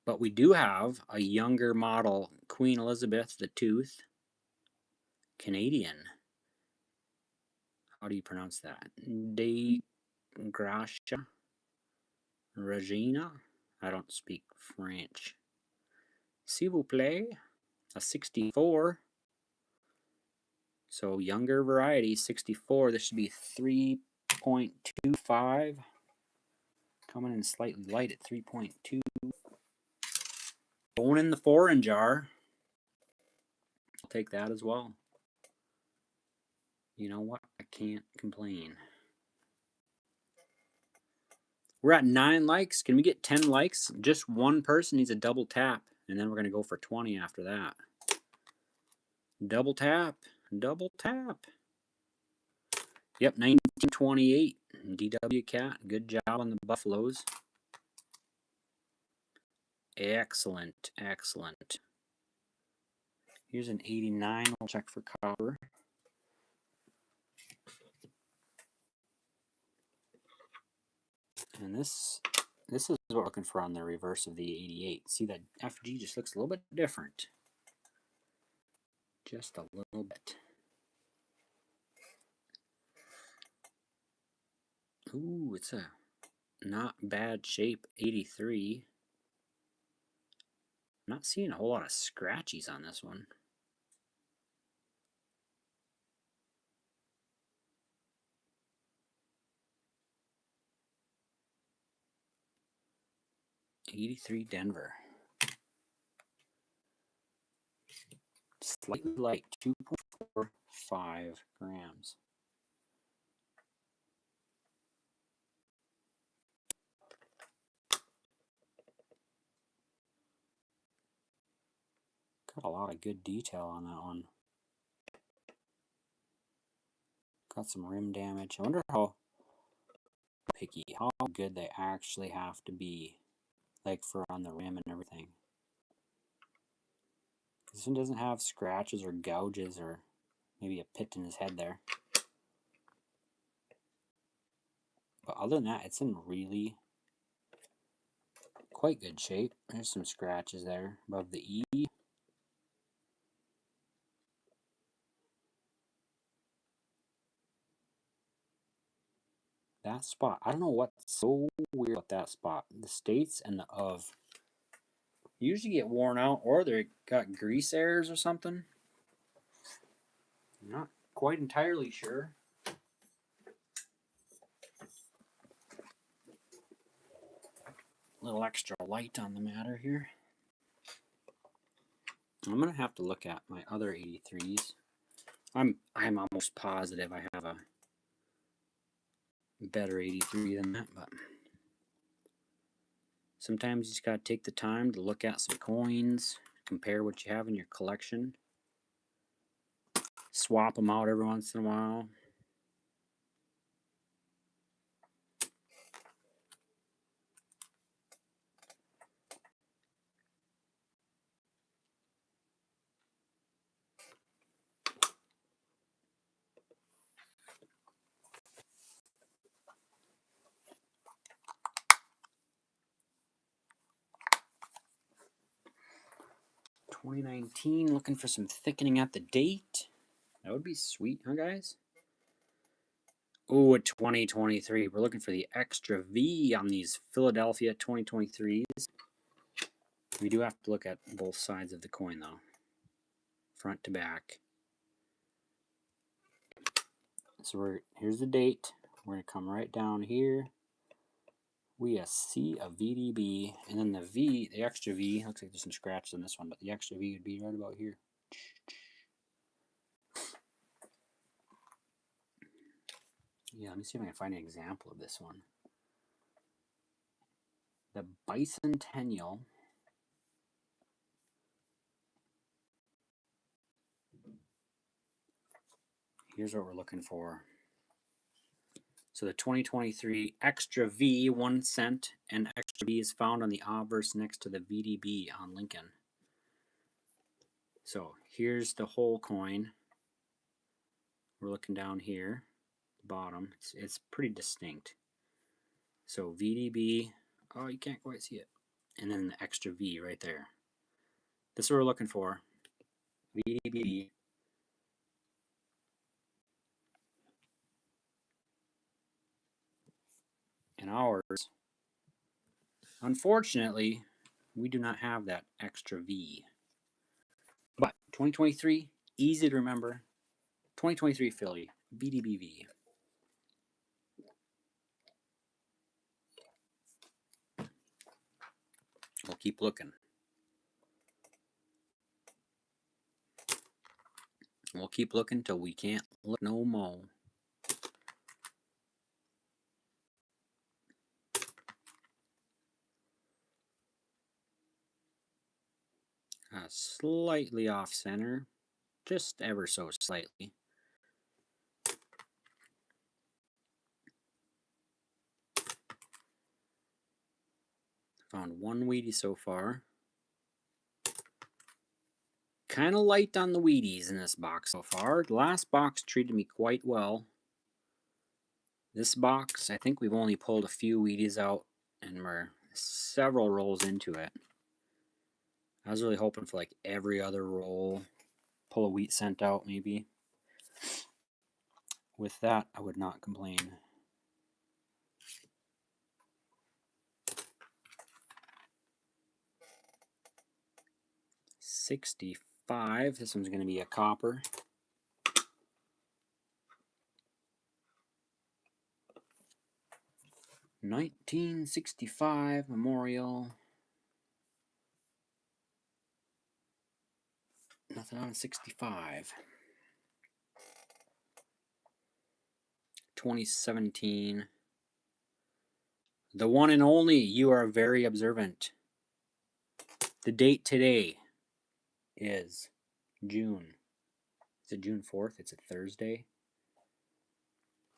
But we do have a younger model, Queen Elizabeth II, Canadian. How do you pronounce that? De Gracia Regina? I don't speak French. S'il vous plaît, a 64. So younger variety, 64. This should be 3.25. Coming in slightly light at 3.2. Going in the foreign jar. I'll take that as well. You know what? I can't complain. We're at 9 likes. Can we get 10 likes? Just one person needs a double tap, and then we're going to go for 20 after that. Double tap. Double tap. Yep, 1928. DW Cat. Good job on the Buffaloes. Excellent. Excellent. Here's an 89. We'll check for copper. And this is what we're looking for on the reverse of the 88. See, that FG just looks a little bit different. Just a little bit. Ooh, it's a not bad shape 83. I'm not seeing a whole lot of scratchies on this one. 83 Denver. Slightly light, 2.45 grams. Got a lot of good detail on that one. Got some rim damage. I wonder how picky, how good they actually have to be, like for on the rim and everything. This one doesn't have scratches or gouges or maybe a pit in his head there. But other than that, it's in really quite good shape. There's some scratches there above the E. That spot, I don't know what's so weird about that spot. The states and the of usually get worn out, or they got grease errors or something. I'm not quite entirely sure. A little extra light on the matter here. I'm gonna have to look at my other 83s. I'm almost positive I have a better 83 than that, but sometimes you just gotta take the time to look at some coins, compare what you have in your collection, swap them out every once in a while. $2019, looking for some thickening at the date. That would be sweet, huh, guys? Oh, a 2023. We're looking for the extra V on these Philadelphia 2023s. We do have to look at both sides of the coin, though, front to back. So here's the date. We're going to come right down here. We see a VDB, and then the V, the extra V, looks like there's some scratches on this one, but the extra V would be right about here. Yeah, let me see if I can find an example of this one. The Bicentennial. Here's what we're looking for. So the 2023 extra V, 1 cent, and extra V is found on the obverse next to the VDB on Lincoln. So here's the whole coin. We're looking down here, bottom. It's pretty distinct. So VDB, oh, you can't quite see it. And then the extra V right there. This is what we're looking for. VDB. And ours, unfortunately, we do not have that extra V. But 2023, easy to remember. 2023 Philly, VDBV. We'll keep looking. We'll keep looking till we can't look no more. Slightly off center, just ever so slightly. Found one Wheatie so far. Kind of light on the Wheaties in this box so far. The last box treated me quite well. This box, I think we've only pulled a few Wheaties out, and we're several rolls into it. I was really hoping for like every other roll, pull a wheat cent out maybe. With that, I would not complain. $65. This one's going to be a copper. $1965 Memorial. Nothing on 65. 2017. The one and only, you are very observant. The date today is June. Is it June 4th? It's a Thursday.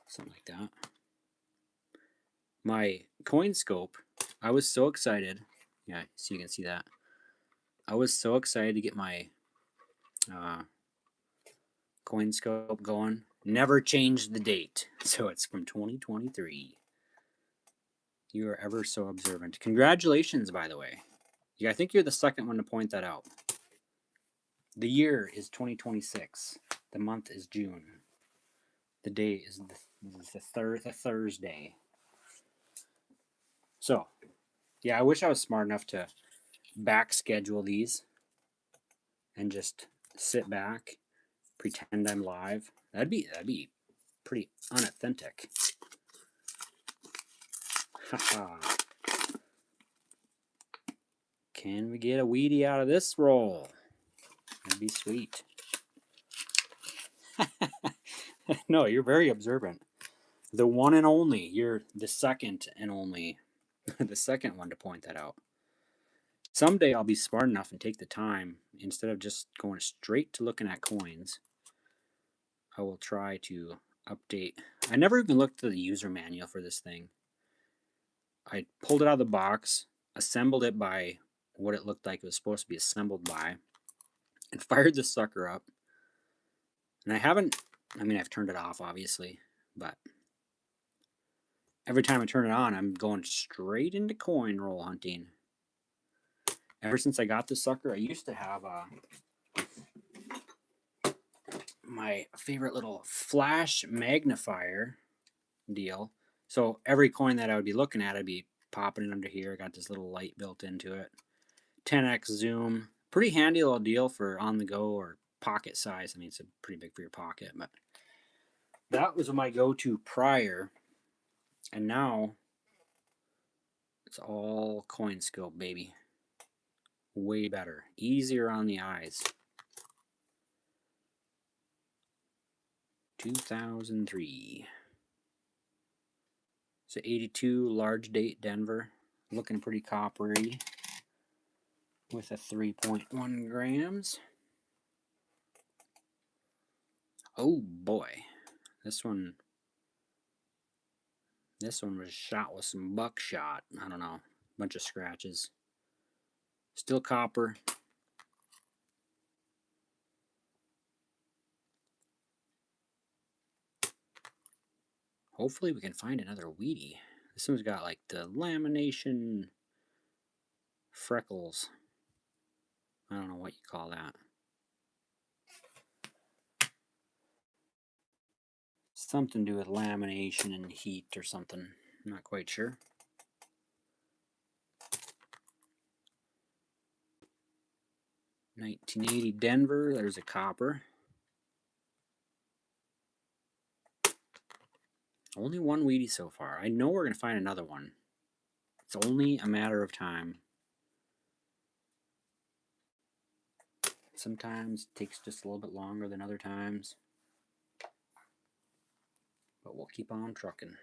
Something like that. My coin scope, I was so excited. Yeah, so you can see that. I was so excited to get my coin scope going. Never changed the date. So it's from 2023. You are ever so observant. Congratulations, by the way. Yeah, I think you're the second one to point that out. The year is 2026. The month is June. The day is the Thursday. So, yeah, I wish I was smart enough to back schedule these and just sit back, pretend I'm live. That'd be pretty unauthentic. Haha. Can we get a Wheatie out of this roll? That'd be sweet. No, you're very observant. The one and only. You're the second and only. The second one to point that out. Someday I'll be smart enough and take the time, instead of just going straight to looking at coins, I will try to update. I never even looked at the user manual for this thing. I pulled it out of the box, assembled it by what it looked like it was supposed to be assembled by, and fired this sucker up. And I've turned it off obviously, but every time I turn it on, I'm going straight into coin roll hunting. Ever since I got this sucker, I used to have my favorite little flash magnifier deal. So every coin that I would be looking at, I'd be popping it under here. I got this little light built into it. 10x zoom. Pretty handy little deal for on the go or pocket size. I mean, it's pretty big for your pocket, but that was my go-to prior. And now it's all coin scope, baby. Way better. Easier on the eyes. 2003. So 82 large date Denver. Looking pretty coppery with a 3.1 grams. Oh boy. This one was shot with some buckshot. I don't know. Bunch of scratches. Still copper. Hopefully we can find another Wheatie. This one's got like the lamination freckles. I don't know what you call that. Something to do with lamination and heat or something. I'm not quite sure. $1980 Denver. There's a copper. Only one Wheatie so far. I know we're going to find another one. It's only a matter of time. Sometimes it takes just a little bit longer than other times. But we'll keep on trucking.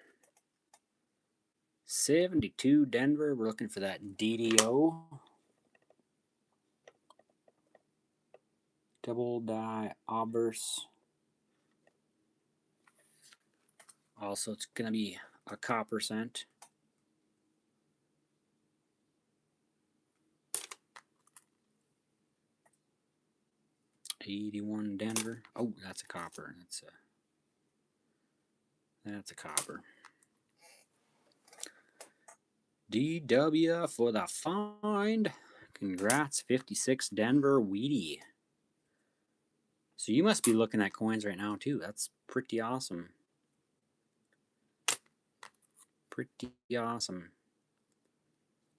72 Denver. We're looking for that DDO. Double die obverse. Also, it's going to be a copper cent. $81 Denver. Oh, that's a copper. That's a copper. DW for the find. Congrats, 56 Denver Wheatie. So you must be looking at coins right now too. That's pretty awesome. Pretty awesome.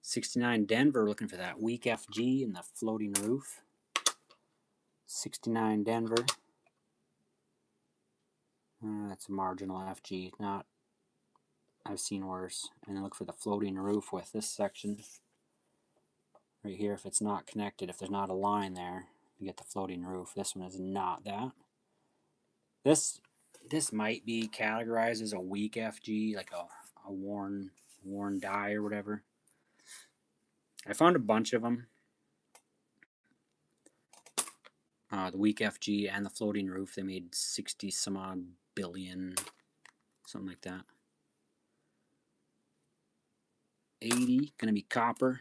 69 Denver, looking for that weak FG and the floating roof. 69 Denver. That's a marginal FG. Not, I've seen worse. And then look for the floating roof with this section right here. If it's not connected, if there's not a line there, You get the floating roof. This one is not that. This might be categorized as a weak FG, like a worn die or whatever. I found a bunch of them. The weak FG and the floating roof, they made 60 some odd billion, something like that. 80, gonna be copper.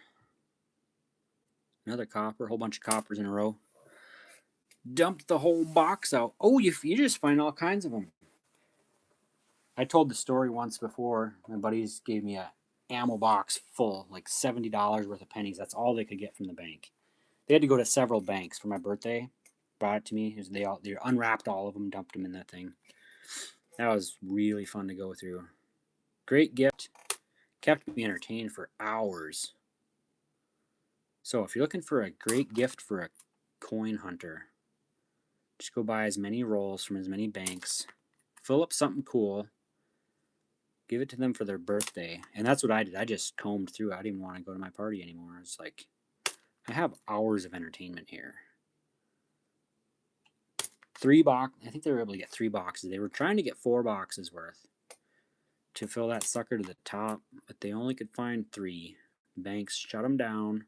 Another copper, a whole bunch of coppers in a row. Dumped the whole box out. Oh, you just find all kinds of them. I told the story once before. My buddies gave me a ammo box full, like $70 worth of pennies. That's all they could get from the bank. They had to go to several banks for my birthday. Brought it to me. They unwrapped all of them, dumped them in that thing. That was really fun to go through. Great gift. Kept me entertained for hours. So if you're looking for a great gift for a coin hunter, just go buy as many rolls from as many banks. Fill up something cool. Give it to them for their birthday. And that's what I did. I just combed through. I didn't even want to go to my party anymore. It's like, I have hours of entertainment here. I think they were able to get 3 boxes. They were trying to get 4 boxes worth to fill that sucker to the top, but they only could find 3. Banks shut them down.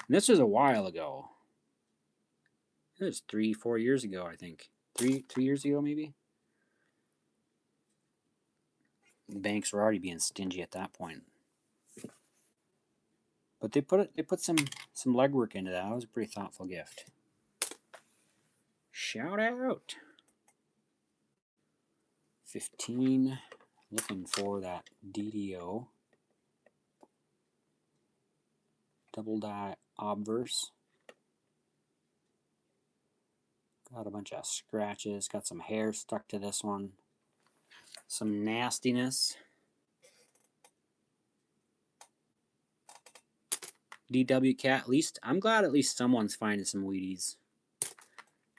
And this was a while ago. It was 3-4 years ago, I think. 3 years ago, maybe. The banks were already being stingy at that point. But they put some legwork into that. It was a pretty thoughtful gift. Shout out. 15. Looking for that DDO. Double die obverse. Got a bunch of scratches. Got some hair stuck to this one. Some nastiness. DW Cat. I'm glad at least someone's finding some Wheaties.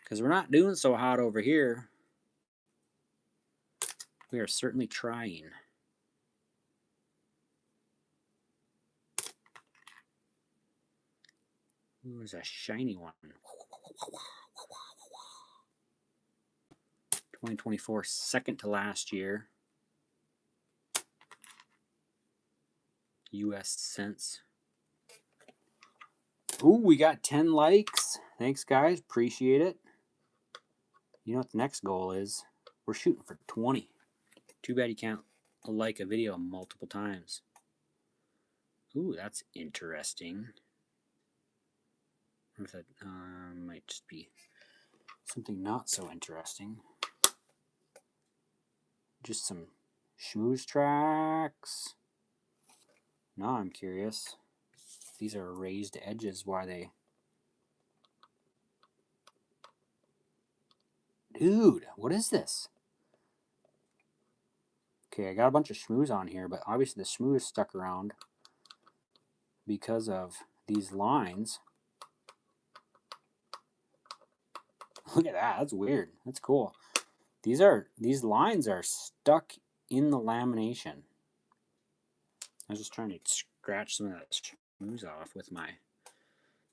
Because we're not doing so hot over here. We are certainly trying. Ooh, there's a shiny one. 2024, second to last year. US cents. Ooh, we got 10 likes. Thanks, guys. Appreciate it. You know what the next goal is? We're shooting for 20. Too bad you can't like a video multiple times. Ooh, that's interesting. I wonder if that might just be something not so interesting. Just some schmooze tracks. Now I'm curious. These are raised edges. Why they... Dude, what is this? Okay, I got a bunch of schmooze on here, but obviously the schmooze stuck around because of these lines. Look at that. That's weird. That's cool. These lines are stuck in the lamination. I was just trying to scratch some of that schmooze off with my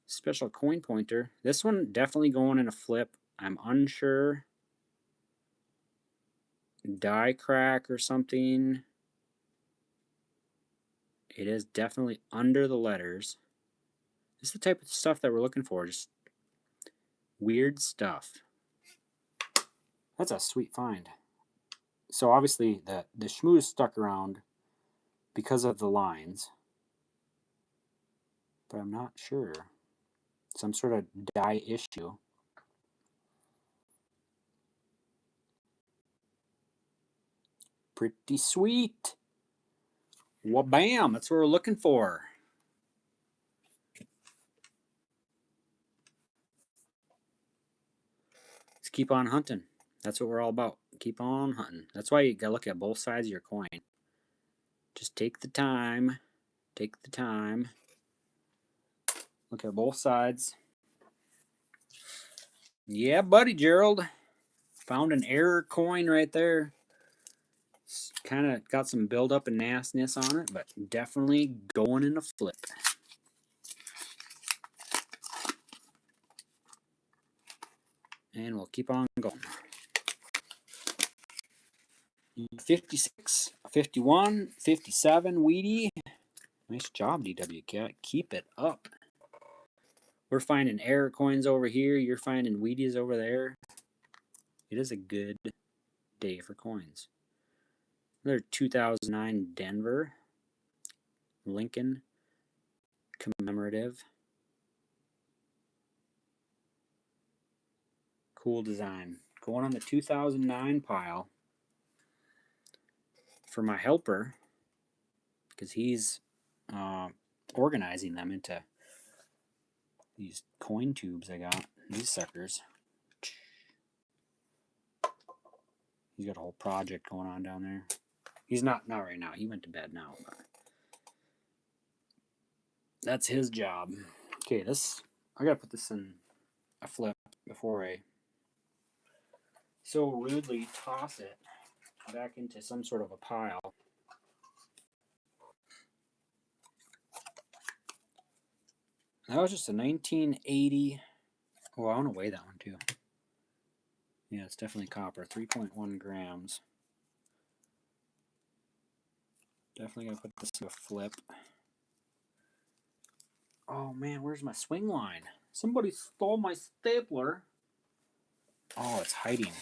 special coin pointer. This one definitely going in a flip. I'm unsure. Die crack or something. It is definitely under the letters. This is the type of stuff that we're looking for. Just weird stuff. That's a sweet find. So obviously the schmooze stuck around because of the lines. But I'm not sure. Some sort of die issue. Pretty sweet. Wha-bam! That's what we're looking for. Let's keep on hunting. That's what we're all about. Keep on hunting. That's why you gotta look at both sides of your coin. Just take the time. Take the time. Look at both sides. Yeah, buddy, Gerald. Found an error coin right there. Kind of got some buildup and nastiness on it, but definitely going in a flip. And we'll keep on going. 56, 51, 57, Weedy. Nice job, DW Cat. Keep it up. We're finding error coins over here. You're finding Wheaties over there. It is a good day for coins. Another 2009 Denver. Lincoln. Commemorative. Cool design. Going on the 2009 pile for my helper, because he's organizing them into these coin tubes I got. These suckers. He's got a whole project going on down there. He's not right now. He went to bed now. But that's his job. Okay, I gotta put this in a flip before I so rudely toss it back into some sort of a pile. That was just a 1980. Oh, I want to weigh that one too. Yeah, it's definitely copper. 3.1 grams. Definitely gonna put this to a flip. Oh man, where's my swing line? Somebody stole my stapler. Oh, it's hiding.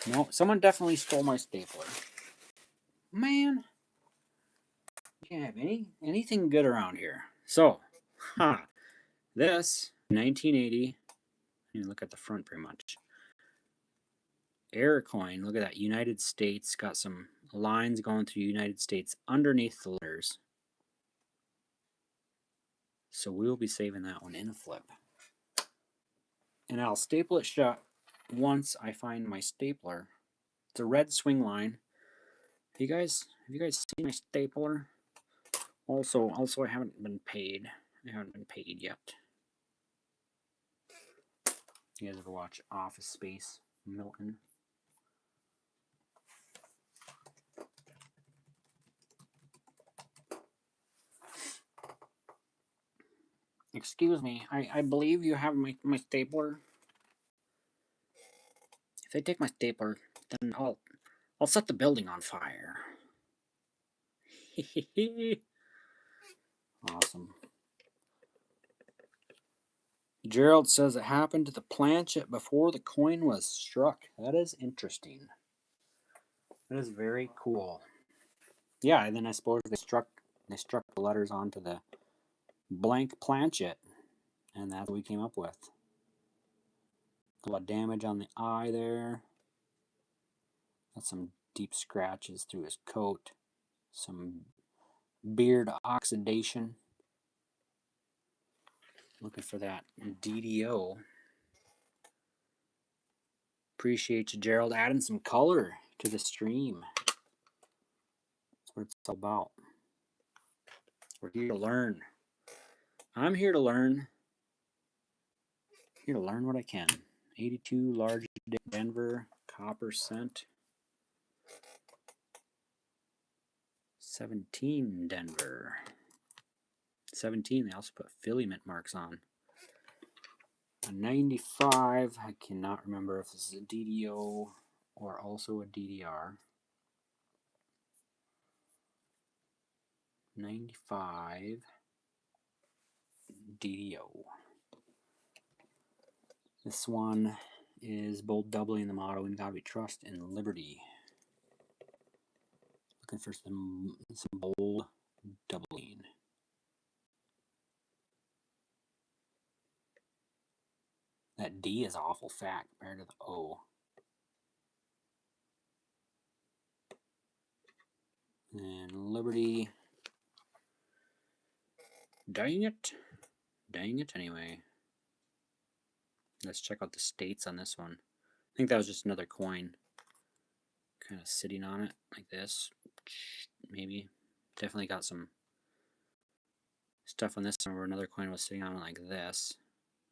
No, someone definitely stole my stapler. Man, you can't have anything good around here. So, this 1980. You look at the front pretty much. Error coin. Look at that. United States. Got some lines going through United States underneath the letters. So we'll be saving that one in a flip. And I'll staple it shut once I find my stapler. It's a red swing line. Have you guys seen my stapler? Also, I haven't been paid. I haven't been paid yet. You guys ever watch Office Space, Milton? Excuse me, I believe you have my stapler. If they take my stapler, then I'll set the building on fire. Awesome. Gerald says it happened to the planchet before the coin was struck. That is interesting. That is very cool. Yeah, and then I suppose they struck the letters onto the blank planchet, and that's what we came up with. A lot of damage on the eye there. Got some deep scratches through his coat. Some beard oxidation. Looking for that DDO. Appreciate you, Gerald, adding some color to the stream. That's what it's all about. We're here to learn. I'm here to learn. Here to learn what I can. 82 large Denver copper cent. 17 Denver. 17, they also put Philly mint marks on. A 95, I cannot remember if this is a DDO or also a DDR. 95 DDO. This one is bold doubling the motto in God we trust and liberty. Looking for some bold doubling. That D is awful fat compared to the O. And liberty. Dang it. Dang it anyway. Let's check out the states on this one. I think that was just another coin. Kind of sitting on it like this. Maybe. Definitely got some stuff on this one where another coin was sitting on it like this.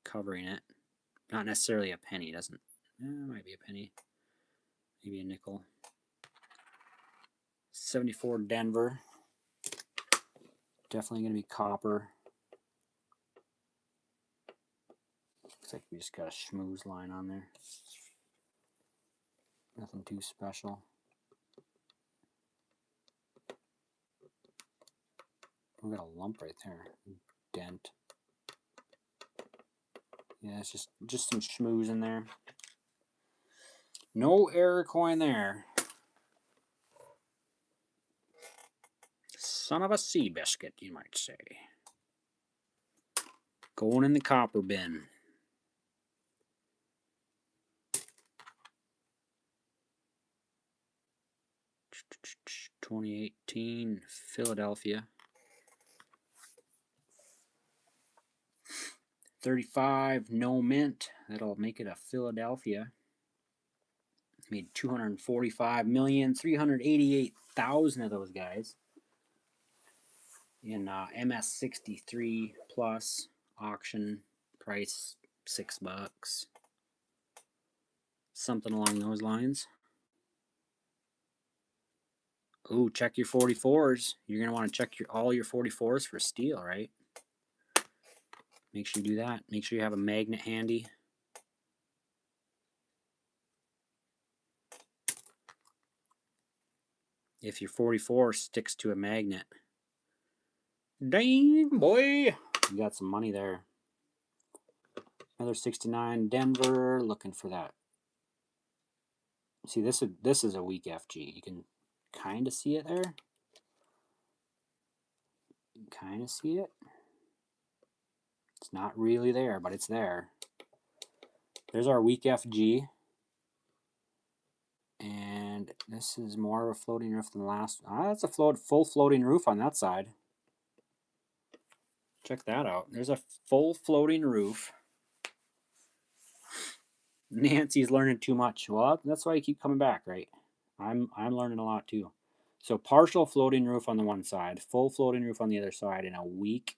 Covering it. Not necessarily a penny. Doesn't. It might be a penny. Maybe a nickel. 74 Denver. Definitely going to be copper. Looks like we just got a schmooze line on there. Nothing too special. We got a lump right there. Dent. Yeah, it's just some schmooze in there. No error coin there. Son of a sea biscuit, you might say. Going in the copper bin. (2018) Philadelphia. 35 no mint. That'll make it a Philadelphia. Made 245,388,000 of those guys in MS63 plus auction price $6, something along those lines. Ooh, check your 44s. You're gonna want to check all your 44s for steel, right? Make sure you do that. Make sure you have a magnet handy. If your 44 sticks to a magnet, dang boy, you got some money there. Another 69 Denver, looking for that. See, this is a weak FG. You can kind of see it there. You can kind of see it. It's not really there, but it's there. There's our weak FG. And this is more of a floating roof than the last. That's a full floating roof on that side. Check that out. There's a full floating roof. Nancy's learning too much. Well, that's why you keep coming back, right? I'm learning a lot too. So partial floating roof on the one side, full floating roof on the other side, and a weak,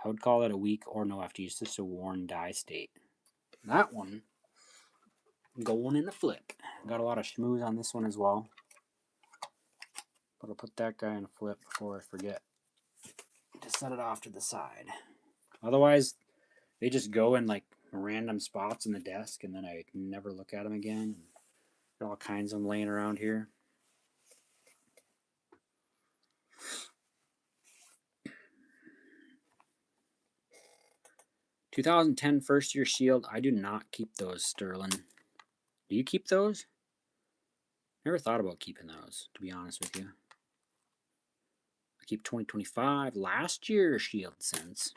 I would call it a weak or no FG. It's just a worn die state. That one going in the flip. Got a lot of schmooze on this one as well. But I'll put that guy in a flip before I forget to set it off to the side. Otherwise, they just go in like random spots in the desk, and then I never look at them again. Got all kinds of them laying around here. (2010) first year shield. I do not keep those, Sterling. Do you keep those? Never thought about keeping those, to be honest with you. I keep 2025 last year shield since.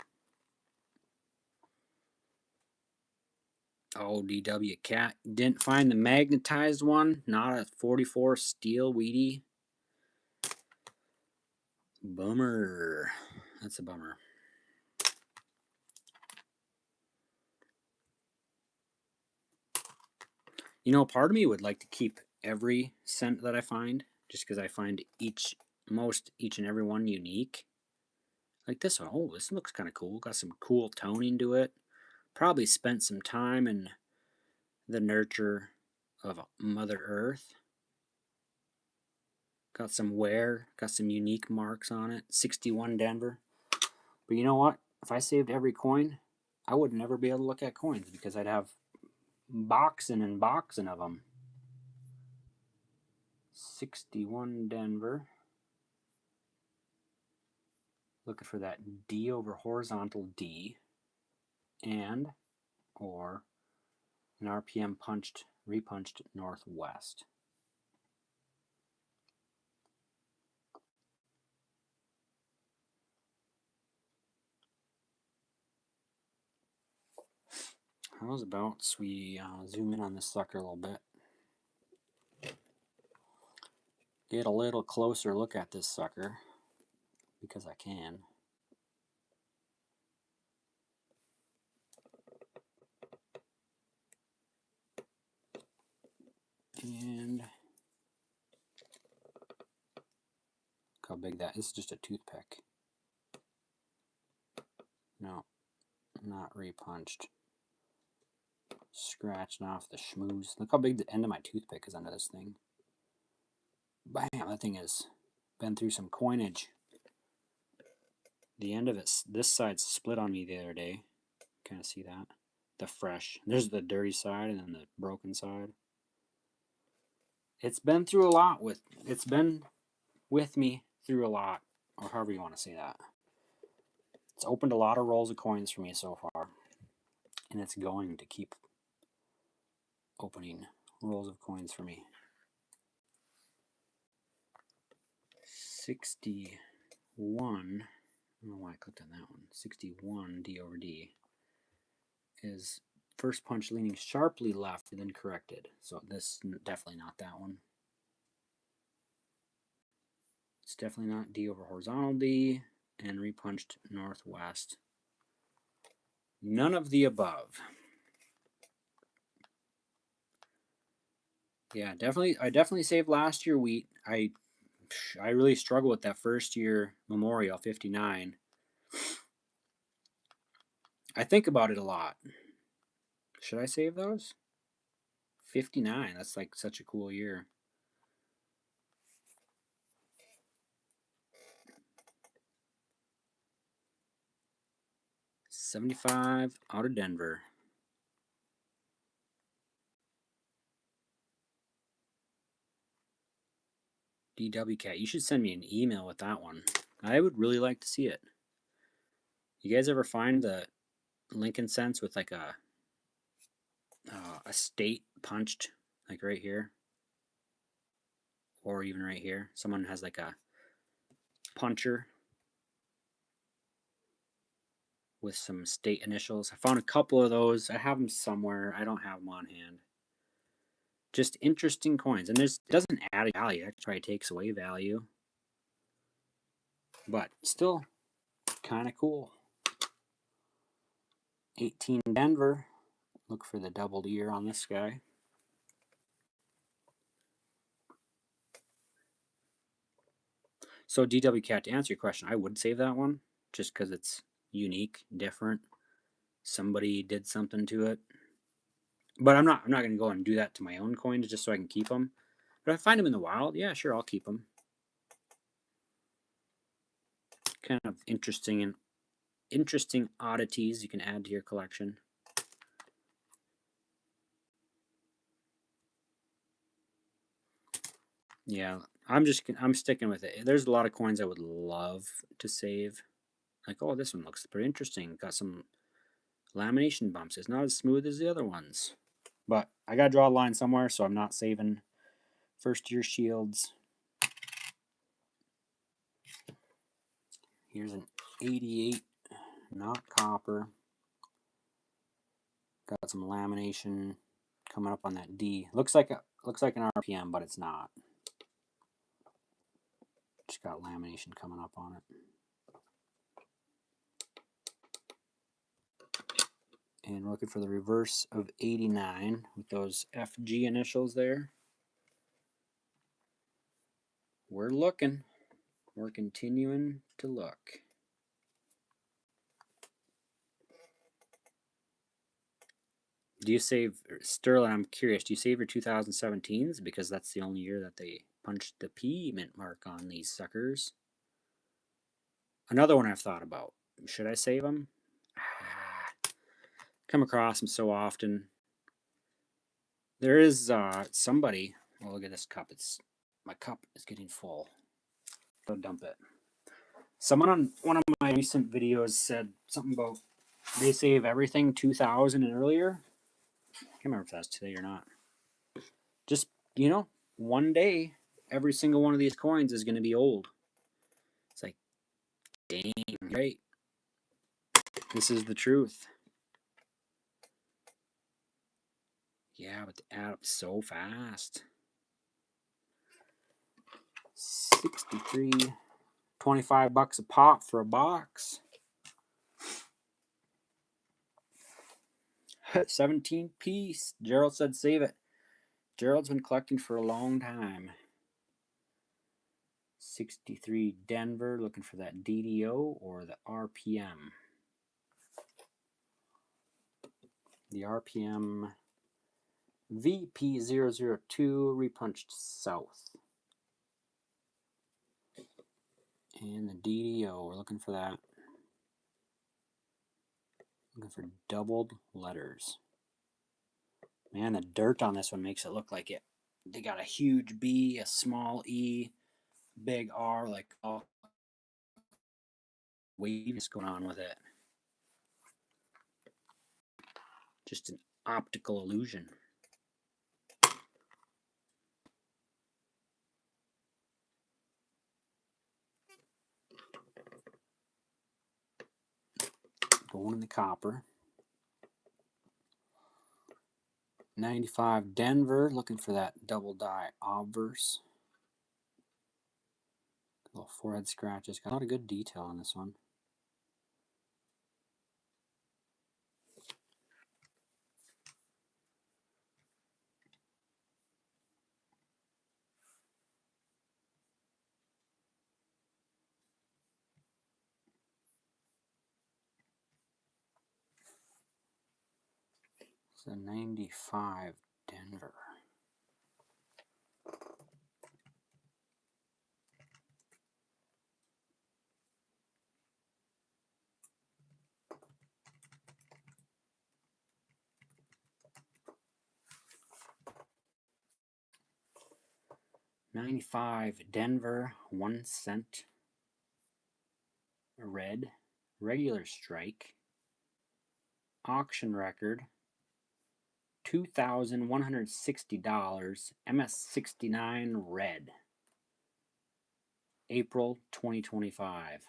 Oh, DW Cat. Didn't find the magnetized one. Not a 44 steel weedy. Bummer. That's a bummer. You know, part of me would like to keep every cent that I find, just because I find each and every one unique. Like this one. Oh, this looks kind of cool. Got some cool toning to it. Probably spent some time in the nurture of Mother Earth. Got some wear. Got some unique marks on it. 61 Denver. But you know what? If I saved every coin, I would never be able to look at coins because I'd have boxing and boxing of them. 61 Denver. Looking for that D over horizontal D and or an RPM repunched northwest. How's about we zoom in on this sucker a little bit? Get a little closer look at this sucker because I can. And look how big that is. This is just a toothpick. No, not repunched. Scratching off the schmooze. Look how big the end of my toothpick is under this thing. Bam, that thing has been through some coinage. The end of it, this side split on me the other day. Kind of see that? The fresh. There's the dirty side and then the broken side. It's been through a lot it's been with me through a lot, or however you want to say that. It's opened a lot of rolls of coins for me so far, and it's going to keep opening rolls of coins for me. 61. I don't know why I clicked on that one. 61 D over D is first punch leaning sharply left and then corrected. So this is definitely not that one. It's definitely not D over horizontal D and repunched northwest. None of the above. Yeah, definitely. I definitely saved last year wheat. I really struggled with that first year Memorial 59. I think about it a lot. Should I save those? 59. That's like such a cool year. $75 out of Denver. DW Cat, you should send me an email with that one. I would really like to see it. You guys ever find the Lincoln cents with like a state punched, like right here, or even right here? Someone has like a puncher with some state initials. I found a couple of those. I have them somewhere. I don't have them on hand. Just interesting coins, and it doesn't add value. It actually takes away value, but still kind of cool. 18 Denver. Look for the doubled ear on this guy. So DW Cat, to answer your question, I would save that one just because it's unique, different. Somebody did something to it. But I'm not going to go and do that to my own coins just so I can keep them. But if I find them in the wild, yeah, sure, I'll keep them. Kind of interesting oddities you can add to your collection. Yeah, I'm sticking with it. There's a lot of coins I would love to save. Like, oh, this one looks pretty interesting. Got some lamination bumps. It's not as smooth as the other ones. But I gotta draw a line somewhere, so I'm not saving first year shields. Here's an 88, not copper. Got some lamination coming up on that D. Looks like an RPM, but it's not. Just got lamination coming up on it. And we're looking for the reverse of 89 with those FG initials there. We're looking. We're continuing to look. Do you save, Sterling, I'm curious, do you save your 2017s? Because that's the only year that they punched the P mint mark on these suckers. Another one I've thought about. Should I save them? Come across them so often. There is somebody. Oh, look at this cup. My cup is getting full. Go dump it. Someone on one of my recent videos said something about they save everything 2000 and earlier. I can't remember if that's today or not. Just, one day, every single one of these coins is going to be old. It's like, dang, right? This is the truth. Yeah, but they add up so fast. 63, $25 a pop for a box. 17 piece. Gerald said save it. Gerald's been collecting for a long time. 63 Denver, looking for that DDO or the RPM. The RPM VP002 repunched south. And the DDO, we're looking for that. Looking for doubled letters. Man, the dirt on this one makes it look like it they got a huge B, a small E, big R, like all waves going on with it. Just an optical illusion. Going in the copper. 95 Denver, looking for that double die obverse. Little forehead scratches. Got a lot of good detail on this one. It's a 95 Denver. $95 Denver, 1 cent. Red, regular strike. Auction record, $2,160. MS69 red. April 2025.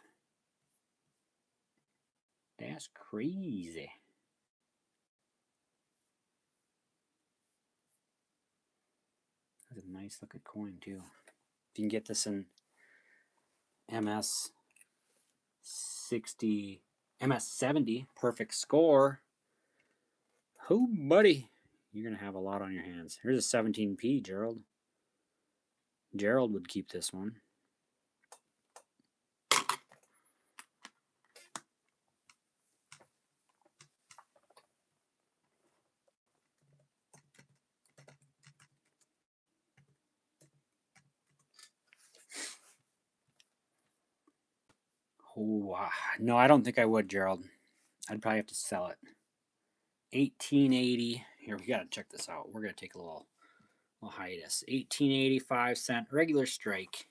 That's crazy. That's a nice looking coin too. If you can get this in MS70, perfect score. Oh, buddy, you're gonna have a lot on your hands. Here's a 17p, Gerald. Gerald would keep this one. Oh, no, I don't think I would, Gerald. I'd probably have to sell it. 1880. Here, we gotta check this out. We're gonna take a little hiatus. 1885 cent regular strike.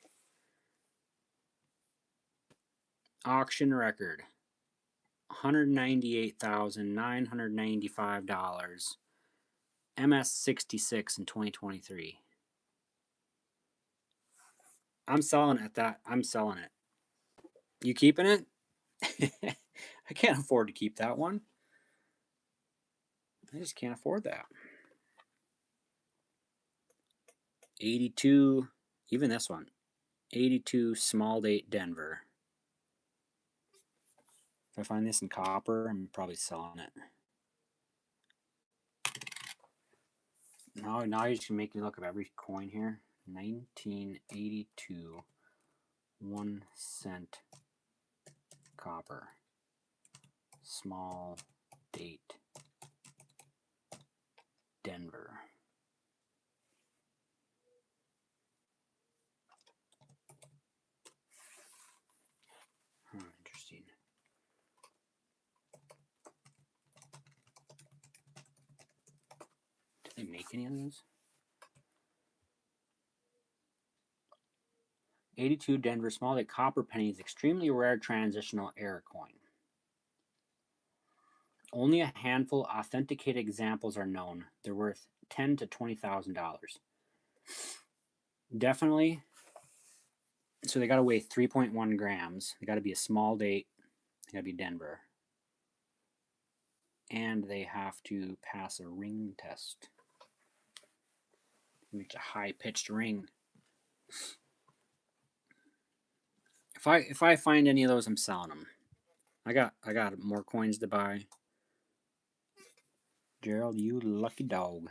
Auction record. $198,995. MS66 in 2023. I'm selling at that. I'm selling it. You keeping it? I can't afford to keep that one. I just can't afford that. 82, even this one. 82 small date Denver. If I find this in copper, I'm probably selling it. Now you're just gonna make me look up every coin here. 1982, 1 cent copper. Small date Denver. Interesting. Did they make any of those? 82 Denver small date copper penny is extremely rare transitional error coin. Only a handful of authenticated examples are known. They're worth $10,000 to $20,000. Definitely. So they got to weigh 3.1 grams. They got to be a small date. They got to be Denver. And they have to pass a ring test. It's a high-pitched ring. If I find any of those, I'm selling them. I got more coins to buy. Gerald, you lucky dog.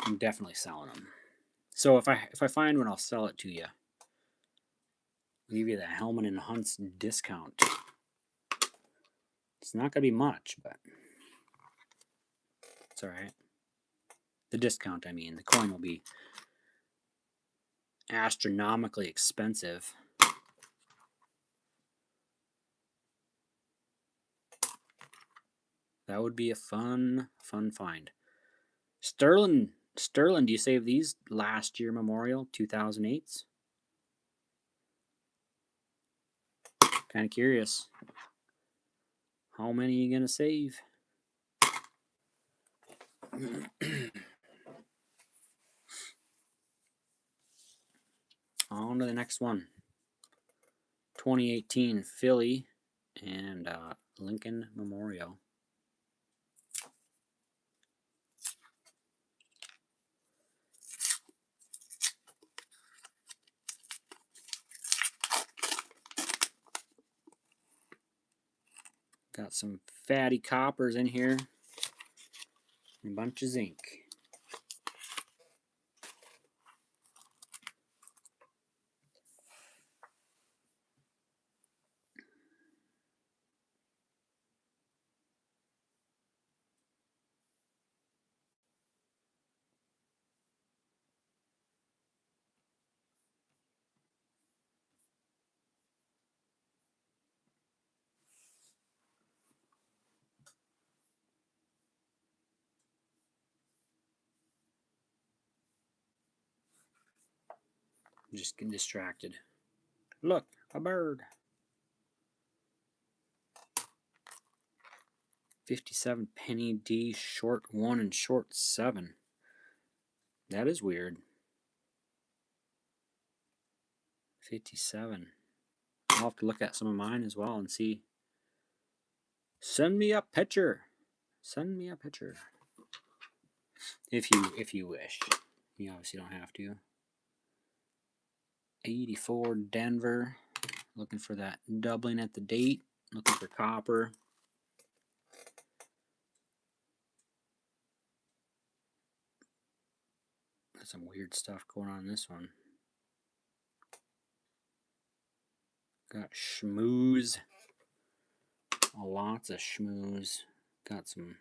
I'm definitely selling them. So if I find one, I'll sell it to you. I'll give you the Hellman and Hunt's discount. It's not gonna be much, but it's all right. The discount, I mean, the coin will be astronomically expensive. That would be a fun find. Sterling, do you save these last year memorial 2008s? Kind of curious. How many are you gonna save? On to the next one. 2018 Philly and Lincoln Memorial. Got some fatty coppers in here. And a bunch of zinc. I'm just getting distracted. Look, a bird. 57 penny D, short 1 and short 7. That is weird. 57. I'll have to look at some of mine as well and see. Send me a picture. Send me a picture. If you wish. You obviously don't have to. 84 Denver. Looking for that doubling at the date. Looking for copper. There's some weird stuff going on in this one. Got schmooze. Lots of schmooze. Got some.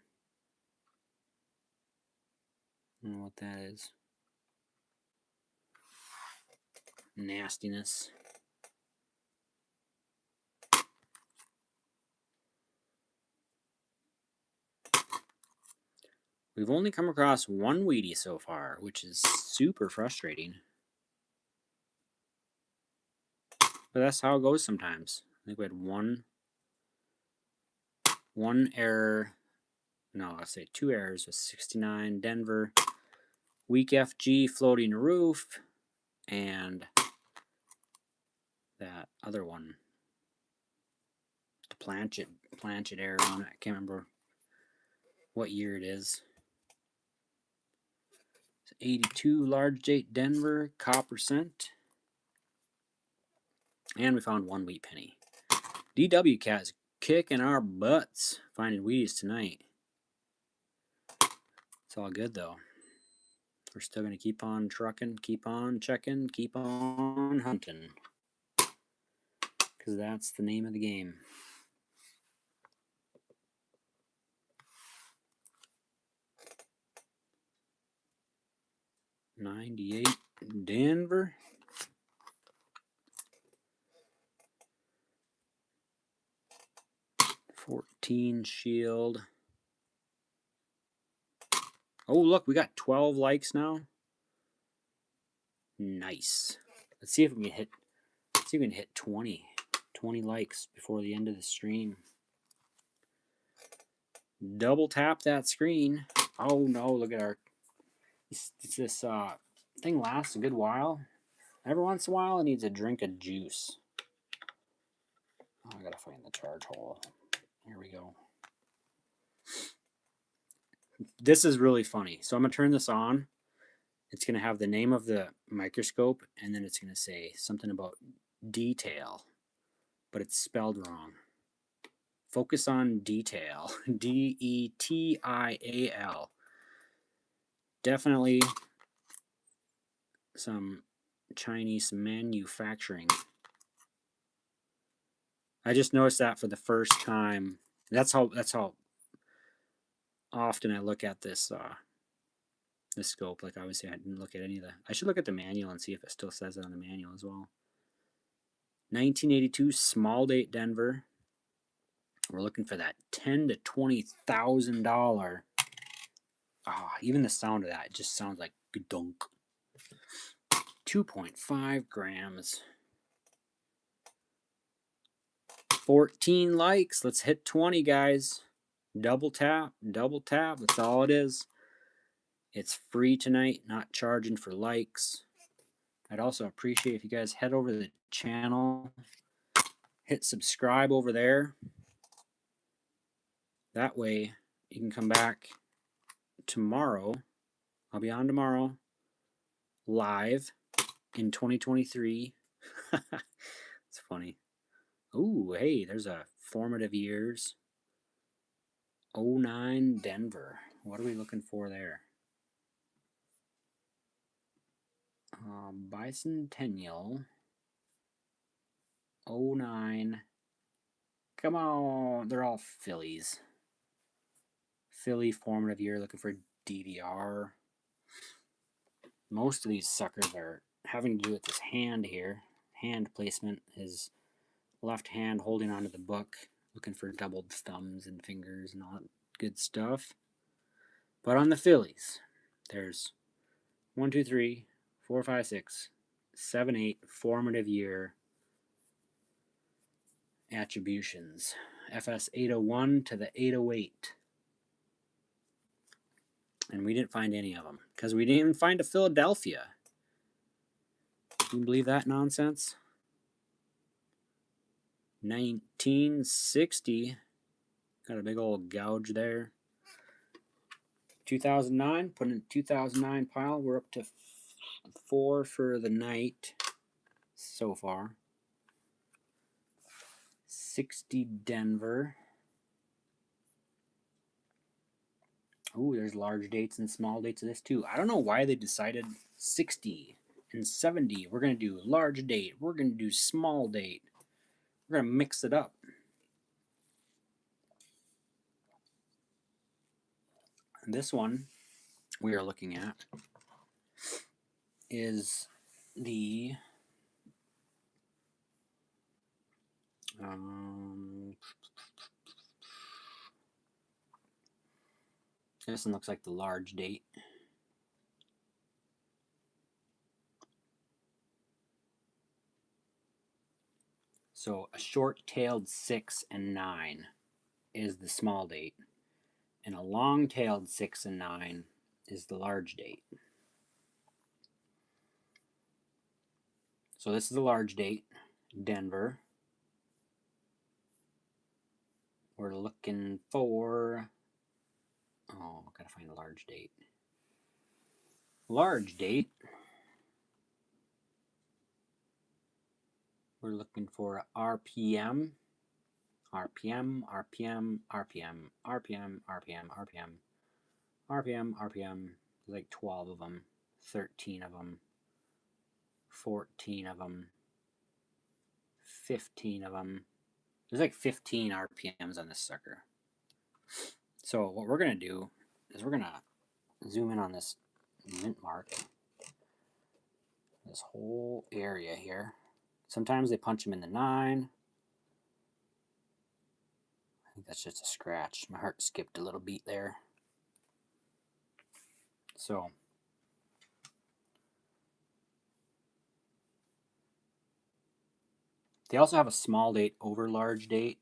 I don't know what that is. Nastiness. We've only come across one Wheatie so far, which is super frustrating. But that's how it goes sometimes. I think we had one error. No, I'll say 2 errors with 69 Denver. Weak FG floating roof. And that other one. The planchet error on it. I can't remember what year it is. 82 large date Denver, copper cent. And we found 1 wheat penny. DW Cat's kicking our butts finding Wheaties tonight. It's all good though. We're still going to keep on trucking, keep on checking, keep on hunting. Because that's the name of the game. '98 Denver. 14 Shield. Oh, look, we got 12 likes now. Nice. Let's see if we can hit. Let's see if we can hit 20 likes before the end of the stream. Double tap that screen. Oh no! Look at our. This thing lasts a good while. Every once in a while, it needs a drink of juice. Oh, I gotta find the charge hole. Here we go. This is really funny. So I'm gonna turn this on. It's gonna have the name of the microscope, and then it's gonna say something about detail, but it's spelled wrong. Focus on detail. DETIAL. Definitely some Chinese manufacturing. I just noticed that for the first time. That's how often I look at this this scope. Like obviously I didn't look at any of the. I should look at the manual and see if it still says it on the manual as well. 1982 small date Denver. We're looking for that $10,000 to $20,000. Even the sound of that just sounds like dunk. 2.5 grams. 14 likes. Let's hit 20, guys. Double tap. That's all it is. It's free tonight, not charging for likes. I'd also appreciate if you guys head over to the channel, hit subscribe over there. That way you can come back tomorrow. I'll be on tomorrow, live in 2023. It's funny. Ooh, hey, there's a formative years. 09 Denver. What are we looking for there? Bicentennial. 09. Come on. They're all Phillies. Philly formative year, looking for DDR. Most of these suckers are having to do with this hand here. Hand placement, his left hand holding onto the book, looking for doubled thumbs and fingers and all that good stuff. But on the Phillies, there's 1, 2, 3, 4, 5, 6, 7, 8 formative year attributions. FS 801 to the 808. And we didn't find any of them because we didn't even find a Philadelphia. Can you believe that nonsense? 1960. Got a big old gouge there. 2009. Put in 2009 pile. We're up to 4 for the night so far. 60 Denver. Ooh, there's large dates and small dates of this too. I don't know why they decided 60 and 70. We're going to do large date. We're going to do small date. We're going to mix it up. And this one we are looking at is the this one looks like the large date. So a short-tailed 6 and 9 is the small date, and a long-tailed 6 and 9 is the large date. So this is the large date, Denver. We're looking for, gotta find a large date. Large date, we're looking for RPM, RPM, RPM, RPM, RPM, RPM, RPM, RPM, RPM. There's like 12 of them, 13 of them, 14 of them, 15 of them. There's like 15 RPMs on this sucker. So what we're going to do is we're going to zoom in on this mint mark, this whole area here. Sometimes they punch them in the 9. I think that's just a scratch. My heart skipped a little beat there. So they also have a small date over large date,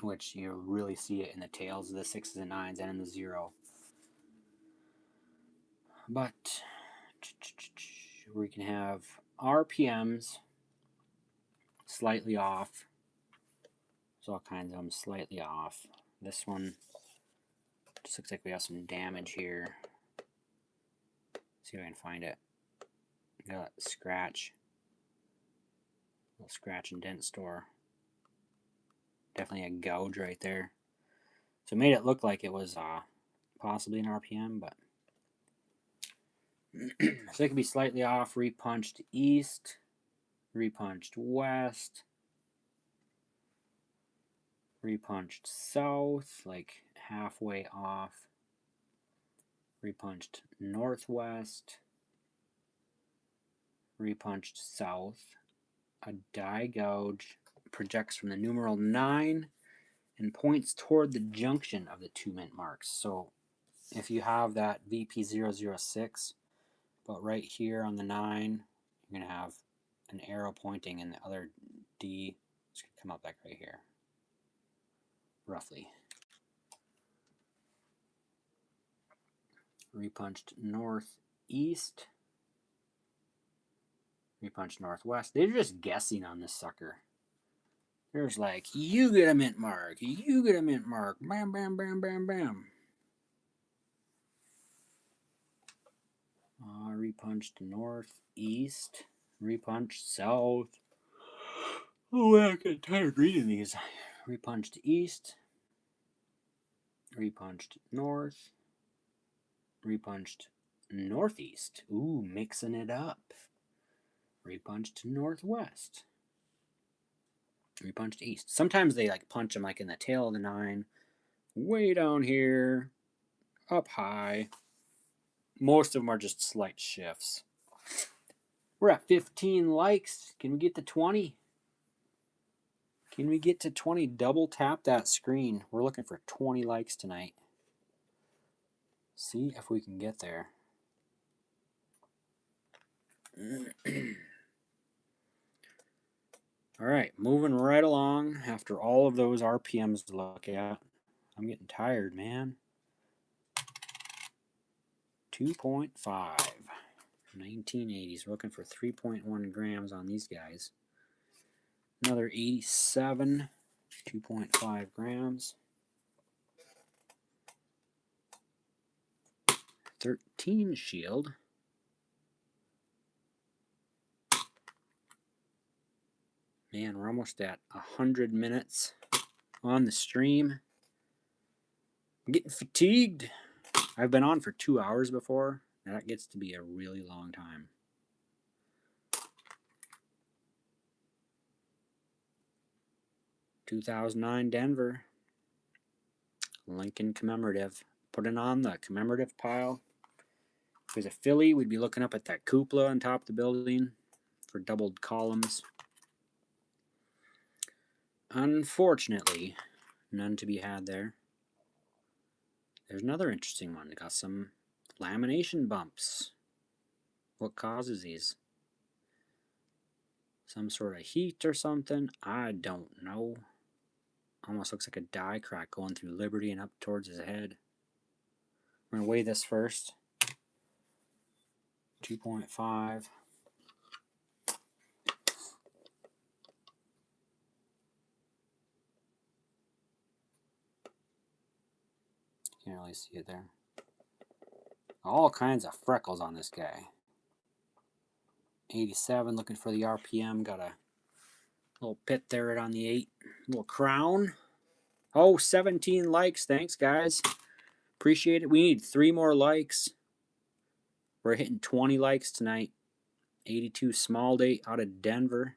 which you really see it in the tails of the 6s and 9s and in the 0. But we can have RPMs slightly off. There's all kinds of them slightly off. This one just looks like we have some damage here. See if I can find it. Got a scratch. A little scratch and dent store. Definitely a gouge right there. So it made it look like it was possibly an RPM, but so it could be slightly off. Repunched east, repunched west, repunched south, like halfway off, repunched northwest, repunched south, A die gouge projects from the numeral 9 and points toward the junction of the two mint marks. So if you have that VP006, but right here on the 9, you're going to have an arrow pointing, and the other D is going to come up like right here, roughly. Repunched northeast. Repunched northwest. They're just guessing on this sucker. There's like, you get a mint mark, you get a mint mark, bam, bam, bam, bam, bam. Repunched northeast, repunched south. Oh, I get tired reading these. Repunched east, repunched north, repunched northeast. Ooh, mixing it up. Repunched northwest. Repunched east. Sometimes they like punch them like in the tail of the 9, way down here, up high. Most of them are just slight shifts. We're at 15 likes. Can we get to 20? Can we get to 20? Double tap that screen. We're looking for 20 likes tonight. See if we can get there. All right, moving right along after all of those RPMs to look at. I'm getting tired, man. 2.5. 1980s. We're looking for 3.1 grams on these guys. Another 87. 2.5 grams. 13 shield. Man, we're almost at 100 minutes on the stream. I'm getting fatigued. I've been on for 2 hours before. That gets to be a really long time. (2009) Denver. Lincoln commemorative. Put it on the commemorative pile. If it was a Philly, we'd be looking up at that cupola on top of the building for doubled columns. Unfortunately, none to be had there. There's another interesting one. Got some lamination bumps. What causes these? Some sort of heat or something? I don't know. Almost looks like a die crack going through Liberty and up towards his head. We're going to weigh this first. 2.5. Can't really see it there. All kinds of freckles on this guy. 87, looking for the RPM. Got a little pit there on the 8. Little crown. Oh, 17 likes. Thanks, guys. Appreciate it. We need 3 more likes. We're hitting 20 likes tonight. 82 small date out of Denver.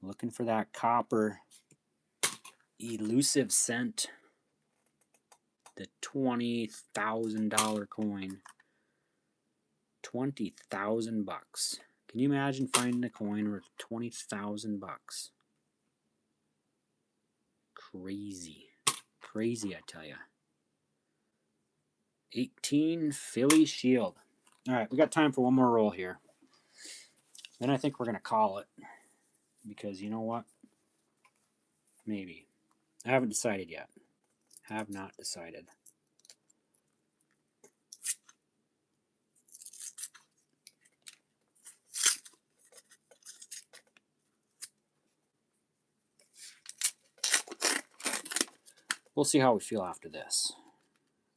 Looking for that copper elusive cent. The $20,000 coin. 20,000 bucks. Can you imagine finding a coin worth 20,000 bucks? Crazy. Crazy, I tell you. 18 Philly Shield. All right, we got time for one more roll here. Then I think we're going to call it. Because you know what? Maybe. I haven't decided yet. Have not decided. We'll see how we feel after this.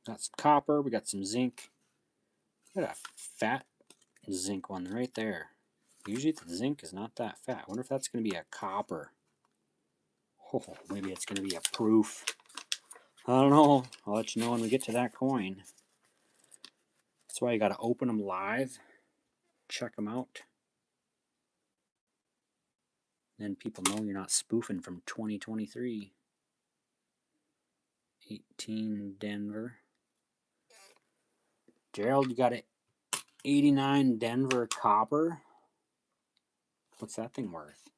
Got some copper. We got some zinc. Got a fat zinc one right there. Usually the zinc is not that fat. I wonder if that's going to be a copper. Oh, maybe it's going to be a proof. I don't know. I'll let you know when we get to that coin. That's why you got to open them live. Check them out. Then people know you're not spoofing from 2023. 18 Denver. Gerald, you got an 89 Denver copper. What's that thing worth?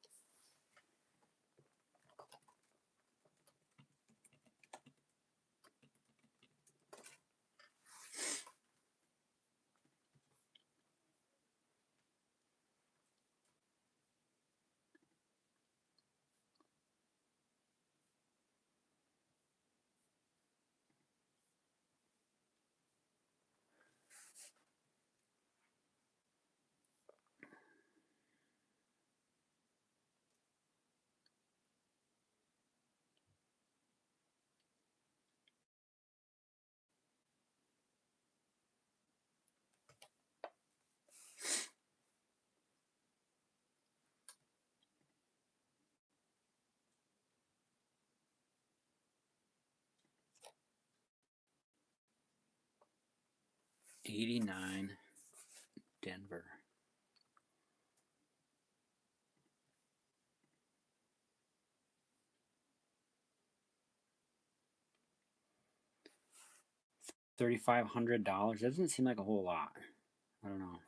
$89 Denver. $3,500. That doesn't seem like a whole lot. I don't know.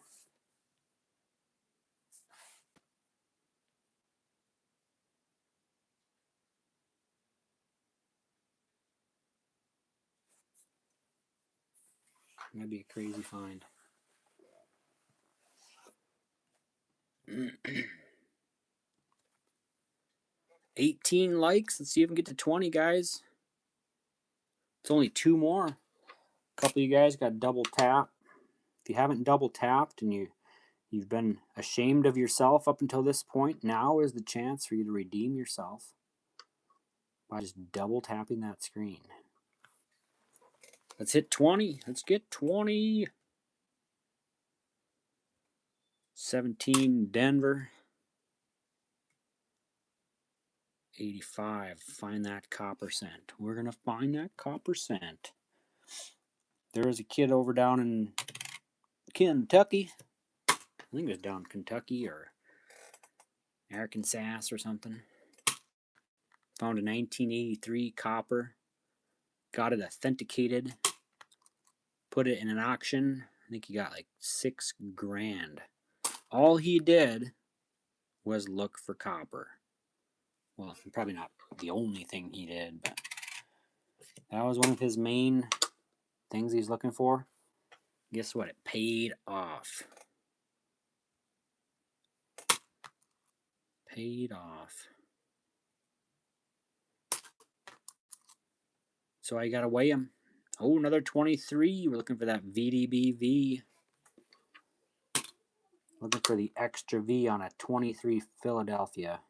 Might be a crazy find. 18 likes. Let's see if we can get to 20, guys. It's only 2 more. A couple of you guys got double tap. If you haven't double tapped and you've been ashamed of yourself up until this point, now is the chance for you to redeem yourself by just double tapping that screen. Let's hit 20. Let's get 20. 17 Denver. 85. Find that copper cent. We're going to find that copper cent. There was a kid over down in Kentucky. I think it was down in Kentucky or Arkansas or something. Found a 1983 copper. Got it authenticated. Put it in an auction. I think he got like $6 grand. All he did was look for copper. Well, probably not the only thing he did, but that was one of his main things he's looking for. Guess what? It paid off. Paid off. So I gotta weigh him. Oh, another 23. We're looking for that VDBV. Looking for the extra V on a 23 Philadelphia.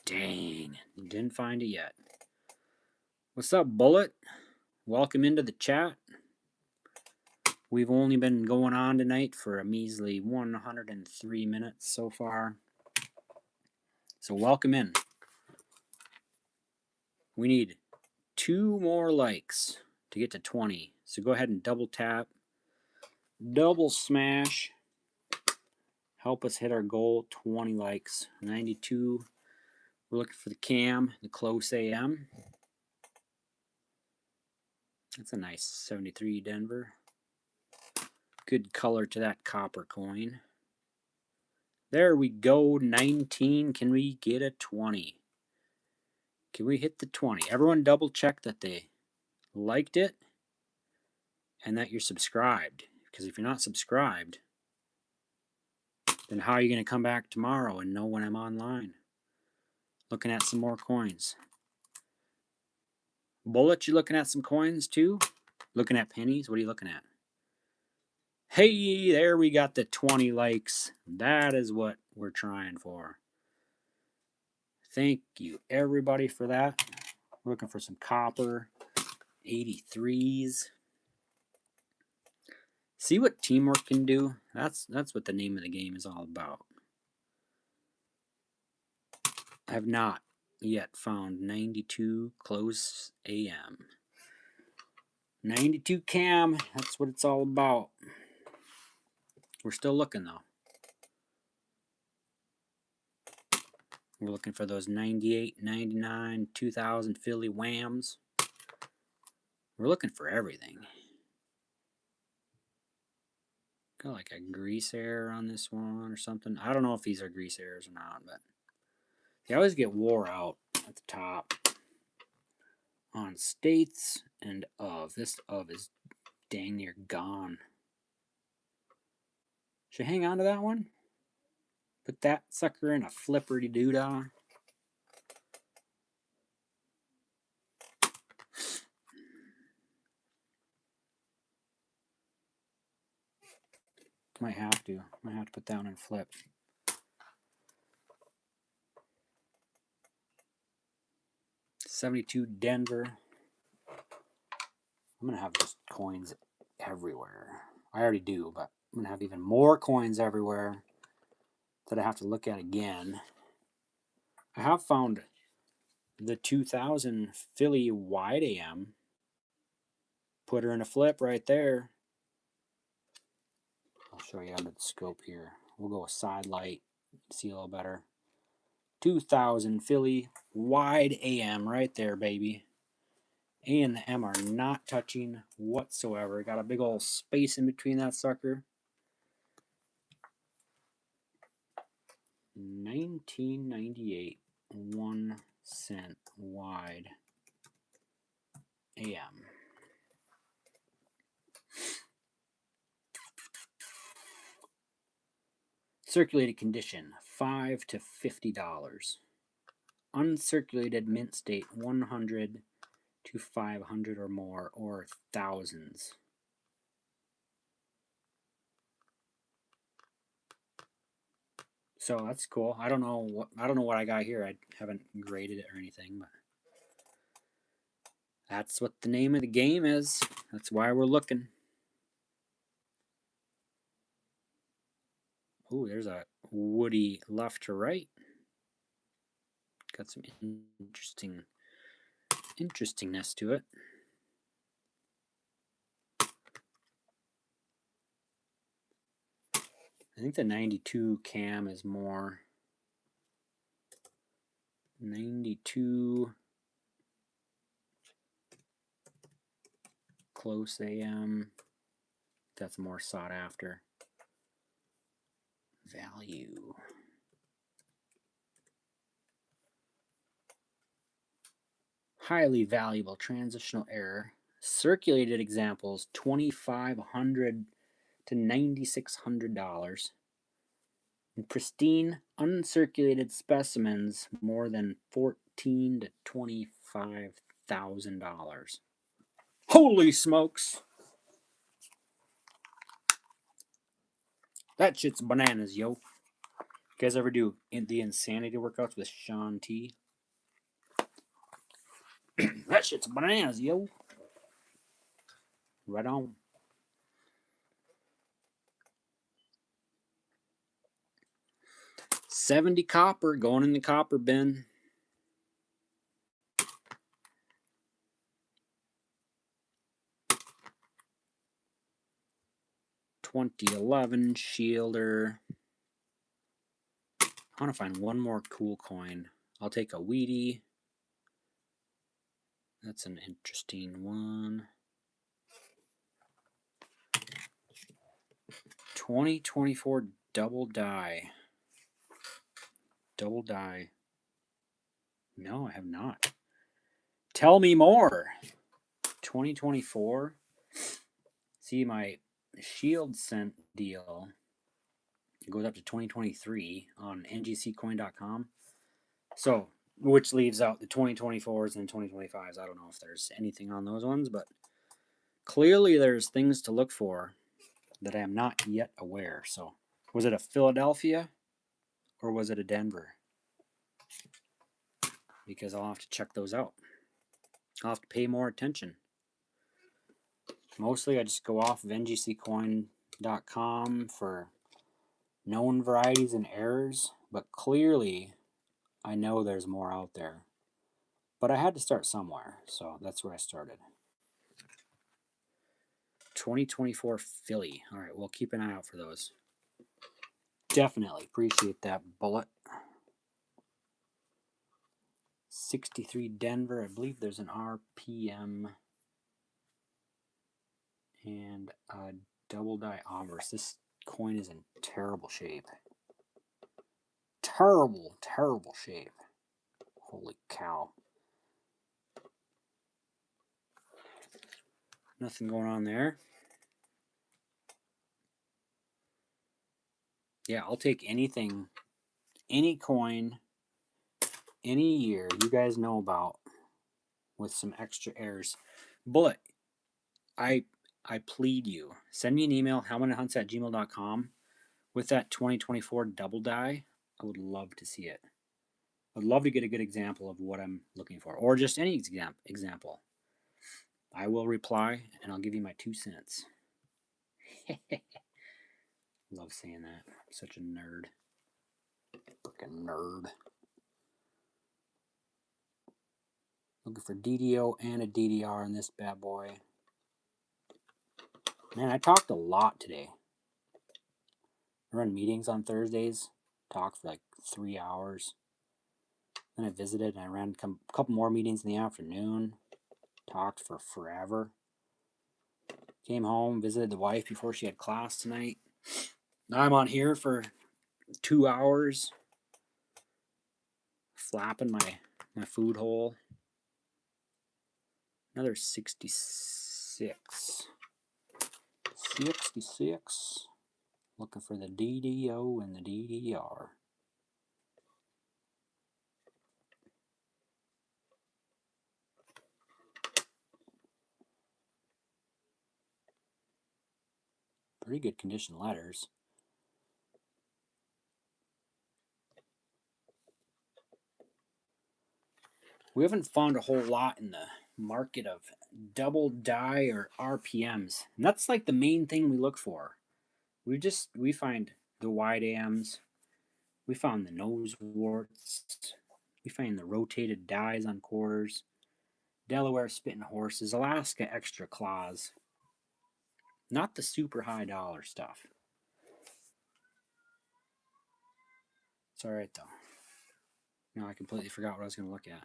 Dang, didn't find it yet. What's up, Bullet? Welcome into the chat. We've only been going on tonight for a measly 103 minutes so far. So welcome in. We need 2 more likes to get to 20. So go ahead and double tap, double smash. Help us hit our goal, 20 likes. 92. We're looking for the cam, the close AM. That's a nice 73 Denver. Good color to that copper coin. There we go, 19. Can we get a 20? Can we hit the 20? Everyone double check that they liked it and that you're subscribed. Because if you're not subscribed, then how are you going to come back tomorrow and know when I'm online? Looking at some more coins. Bullet, you looking at some coins too? Looking at pennies? What are you looking at? Hey, there we got the 20 likes. That is what we're trying for. Thank you, everybody, for that. We're looking for some copper. 83s. See what teamwork can do? That's what the name of the game is all about. I have not yet found 92 close AM. 92 cam, that's what it's all about. We're still looking though. We're looking for those 98, 99, 2000 Philly whams. We're looking for everything. Got like a grease error on this one or something. I don't know if these are grease errors or not, but they always get wore out at the top. On states and of. This of is dang near gone. Should I hang on to that one? Put that sucker in a flipperty doodah. Might have to. Might have to put that one in flip. $72 Denver. I'm gonna have just coins everywhere. I already do, but I'm gonna have even more coins everywhere that I have to look at again. I have found the 2000 Philly wide AM. Put her in a flip right there. I'll show you under the scope here. We'll go with side light, see a little better. 2000 Philly wide AM right there, baby. A and the M are not touching whatsoever. Got a big old space in between that sucker. 1998, 1 cent wide AM. Circulated condition, $5 to $50. Uncirculated mint state, 100 to 500 or more, or thousands. So that's cool. I don't know what I got here. I haven't graded it or anything, but that's what the name of the game is. That's why we're looking. Oh, there's a woody left to right. Got some interestingness to it. I think the 92 cam is more 92 close AM. That's more sought after. Value. Highly valuable transitional error. Circulated examples $2,500 to $9,600. And pristine uncirculated specimens more than $14,000 to $25,000. Holy smokes! That shit's bananas, yo. You guys ever do the insanity workouts with Sean T? That shit's bananas, yo. Right on. $70 copper going in the copper bin. $2011 Shielder. I want to find one more cool coin. I'll take a Wheatie. That's an interesting one. 2024 double die. Double die. No, I have not. Tell me more. 2024. See, my Shield Cent deal, it goes up to 2023 on ngccoin.com. So, which leaves out the 2024s and 2025s. I don't know if there's anything on those ones, but clearly there's things to look for that I am not yet aware. So, was it a Philadelphia or was it a Denver? Because I'll have to check those out. I'll have to pay more attention. Mostly I just go off of ngccoin.com for known varieties and errors, but clearly I know there's more out there. But I had to start somewhere, so that's where I started. 2024 Philly. All right, we'll keep an eye out for those. Definitely appreciate that bullet. 63 Denver. I believe there's an RPM and a double die Obverse. This coin is in terrible shape. Terrible shape. Holy cow. Nothing going on there. Yeah, I'll take anything, any coin, any year you guys know about with some extra errors. Bullet, I plead you, send me an email, helmethunts@gmail.com with that 2024 double die. I would love to see it. I'd love to get a good example of what I'm looking for, or just any example. I will reply, and I'll give you my 2 cents. Love saying that. I'm such a nerd. Freaking nerd. Looking for DDO and a DDR in this bad boy. Man, I talked a lot today. I run meetings on Thursdays. Talked for like 3 hours. Then I visited and I ran a couple more meetings in the afternoon. Talked for forever. Came home, visited the wife before she had class tonight. Now I'm on here for 2 hours. Flapping my food hole. Another 66. 66. Looking for the DDO and the DDR. Pretty good condition letters. We haven't found a whole lot in the market of double die or RPMs. And that's like the main thing we look for. We find the wide AMs. We found the nose warts. We find the rotated dies on quarters. Delaware spitting horses. Alaska extra claws. Not the super high dollar stuff. It's alright though. No, I completely forgot what I was going to look at.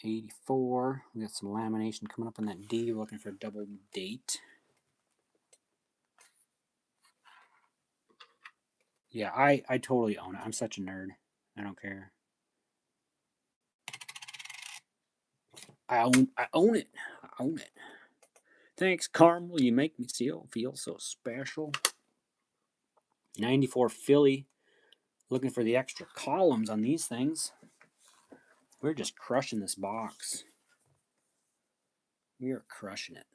$84. We got some lamination coming up on that D. We're looking for a double date. Yeah, I totally own it. I'm such a nerd. I don't care. I own it. I own it. Thanks, Carmel. You make me feel so special. 94 Philly. Looking for the extra columns on these things. We're just crushing this box. We are crushing it.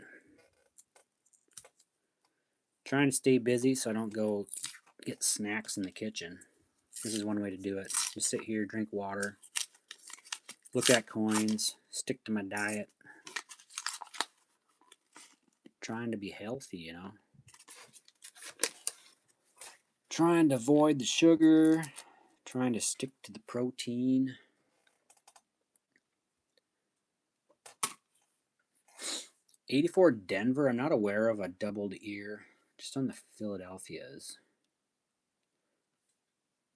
Trying to stay busy so I don't go get snacks in the kitchen. This is one way to do it. Just sit here, drink water, look at coins, stick to my diet. Trying to be healthy, you know. Trying to avoid the sugar, trying to stick to the protein. $84 Denver, I'm not aware of a doubled ear, just on the Philadelphias.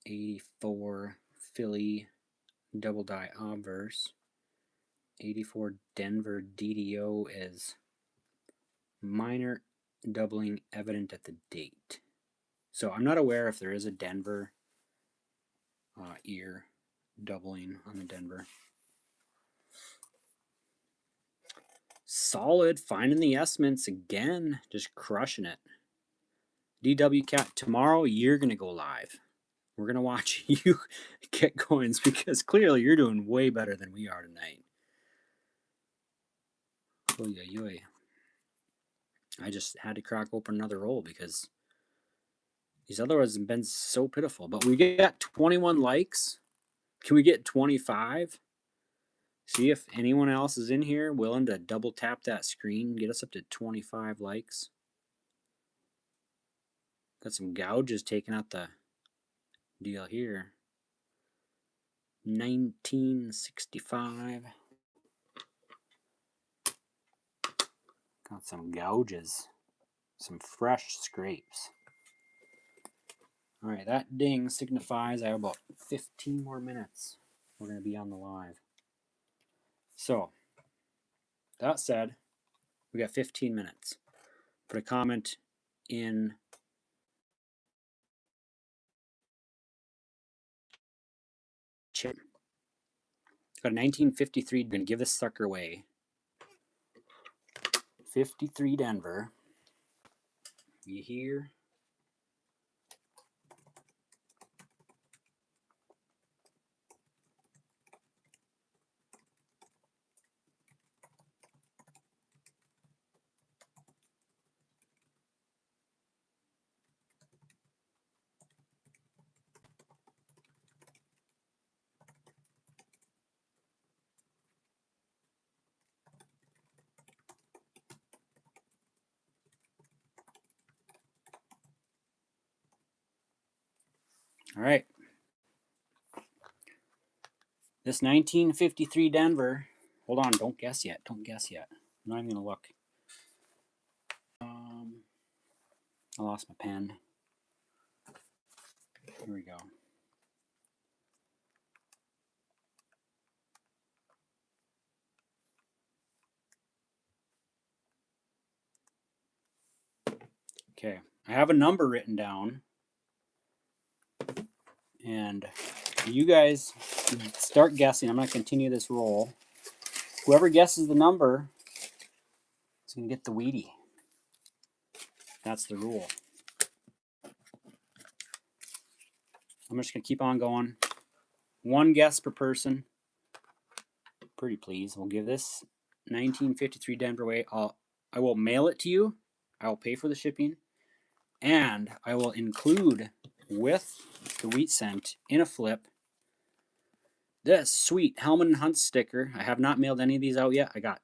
84 Philly double die obverse. 84 Denver DDO is minor doubling evident at the date. So I'm not aware if there is a Denver ear doubling on the Denver. Solid, finding the S-mints again, just crushing it. DW Cat, tomorrow you're going to go live. We're going to watch you get coins because clearly you're doing way better than we are tonight. Oy, oy, oy. I just had to crack open another roll because these other ones have been so pitiful. But we got 21 likes. Can we get 25? See if anyone else is in here willing to double tap that screen, get us up to 25 likes. Got some gouges taking out the deal here. 1965. Got some gouges. Some fresh scrapes. Alright, that ding signifies I have about 15 more minutes. We're going to be on the live. So, that said, we got 15 minutes. Put a comment in chat. Got a 1953. Gonna give this sucker away. 53 Denver. You hear? All right. This 1953 Denver. Hold on, don't guess yet. Don't guess yet. I'm not even gonna look. I lost my pen. Here we go. Okay, I have a number written down, and you guys start guessing. I'm going to continue this roll. Whoever guesses the number is going to get the Wheatie. That's the rule. I'm just going to keep on going. One guess per person. Pretty please. We'll give this 1953 Denver away. I will mail it to you. I will pay for the shipping. And I will include with the wheat cent in a flip this sweet Hellman and Hunt sticker. I have not mailed any of these out yet. I got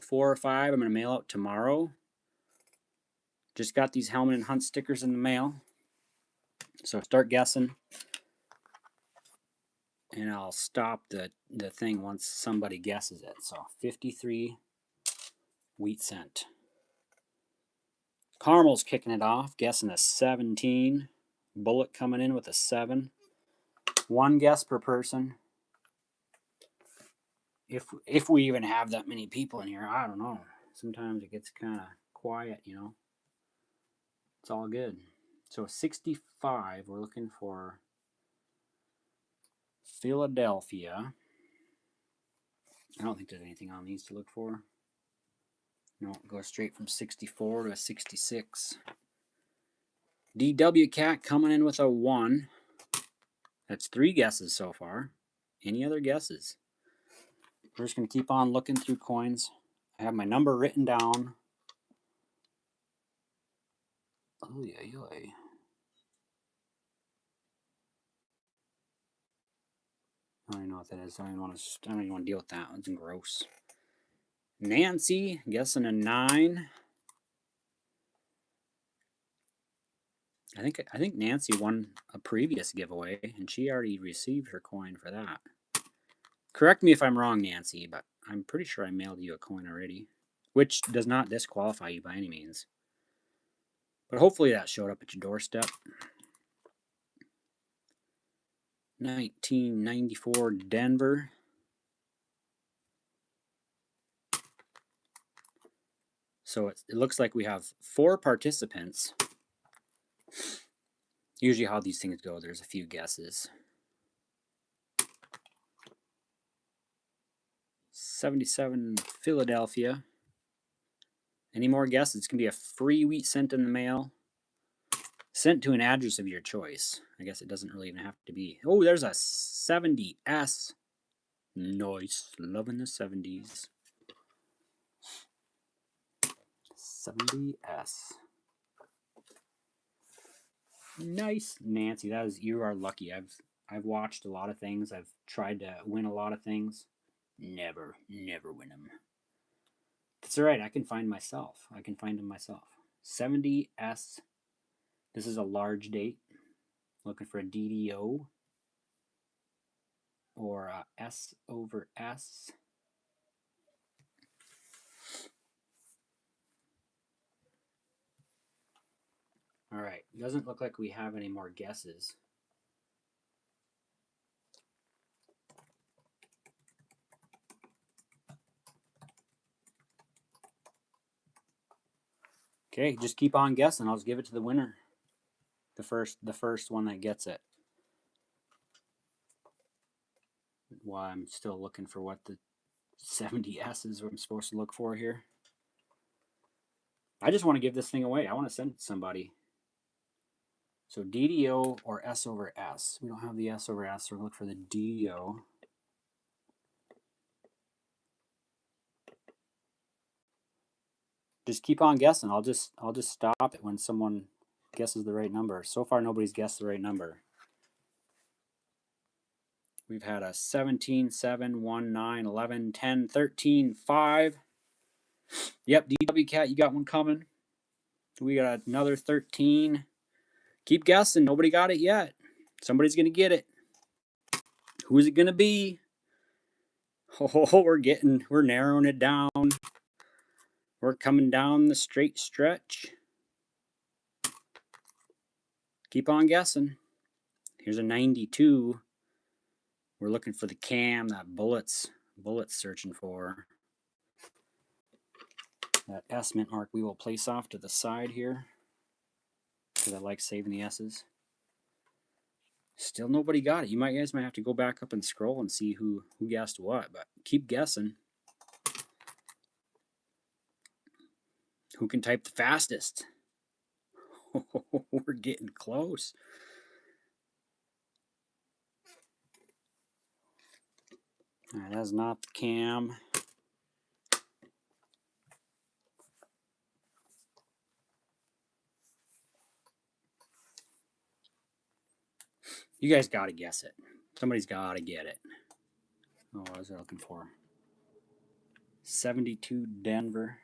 4 or 5 I'm going to mail out tomorrow. Just got these Hellman and Hunt stickers in the mail. So start guessing. And I'll stop the thing once somebody guesses it. So 53 wheat cent. Carmel's kicking it off, guessing a 17. Bullet coming in with a 7. One guess per person. If we even have that many people in here, I don't know. Sometimes it gets kind of quiet, you know. It's all good. So 65, we're looking for Philadelphia. I don't think there's anything on these to look for. No, go straight from 64 to a 66. DW Cat coming in with a 1. That's 3 guesses so far. Any other guesses? We're just going to keep on looking through coins. I have my number written down. Oh, yeah, yeah. I don't even know what that is. I don't even want to deal with that. It's gross. Nancy, guessing a 9. I think Nancy won a previous giveaway, and she already received her coin for that. Correct me if I'm wrong, Nancy, but I'm pretty sure I mailed you a coin already, which does not disqualify you by any means. But hopefully that showed up at your doorstep. 1994 Denver. So it looks like we have 4 participants. Usually how these things go, there's a few guesses. 77 Philadelphia. Any more guesses? It's going to be a free wheat cent in the mail. Sent to an address of your choice. I guess it doesn't really even have to be. Oh, there's a 70S. Nice. Loving the 70s. 70S. Nice, Nancy. You are lucky. I've watched a lot of things. I've tried to win a lot of things. Never win them. That's all right. I can find myself. I can find them myself. 70S. This is a large date. Looking for a DDO or a S over S. All right. Doesn't look like we have any more guesses. Okay, just keep on guessing. I'll just give it to the winner. The first one that gets it. While I'm still looking for what the 70 S's I'm supposed to look for here. I just want to give this thing away. I want to send it to somebody. So DDO or S over S. We don't have the S over S, so we'll look for the DDO. Just keep on guessing. I'll just stop it when someone guesses the right number. So far nobody's guessed the right number. We've had a 17, 7, 1, 9, 11, 10, 13, 5. Yep, DW Cat, you got one coming. We got another 13. Keep guessing. Nobody got it yet. Somebody's going to get it. Who is it going to be? Oh, we're narrowing it down. We're coming down the straight stretch. Keep on guessing. Here's a 92. We're looking for the cam, that bullets searching for. That S mint mark we will place off to the side here, because I like saving the S's. Still nobody got it. You guys might have to go back up and scroll and see who guessed what, but keep guessing. Who can type the fastest? We're getting close. All right, that's not the cam. You guys got to guess it. Somebody's got to get it. Oh, what was I looking for? 72 Denver.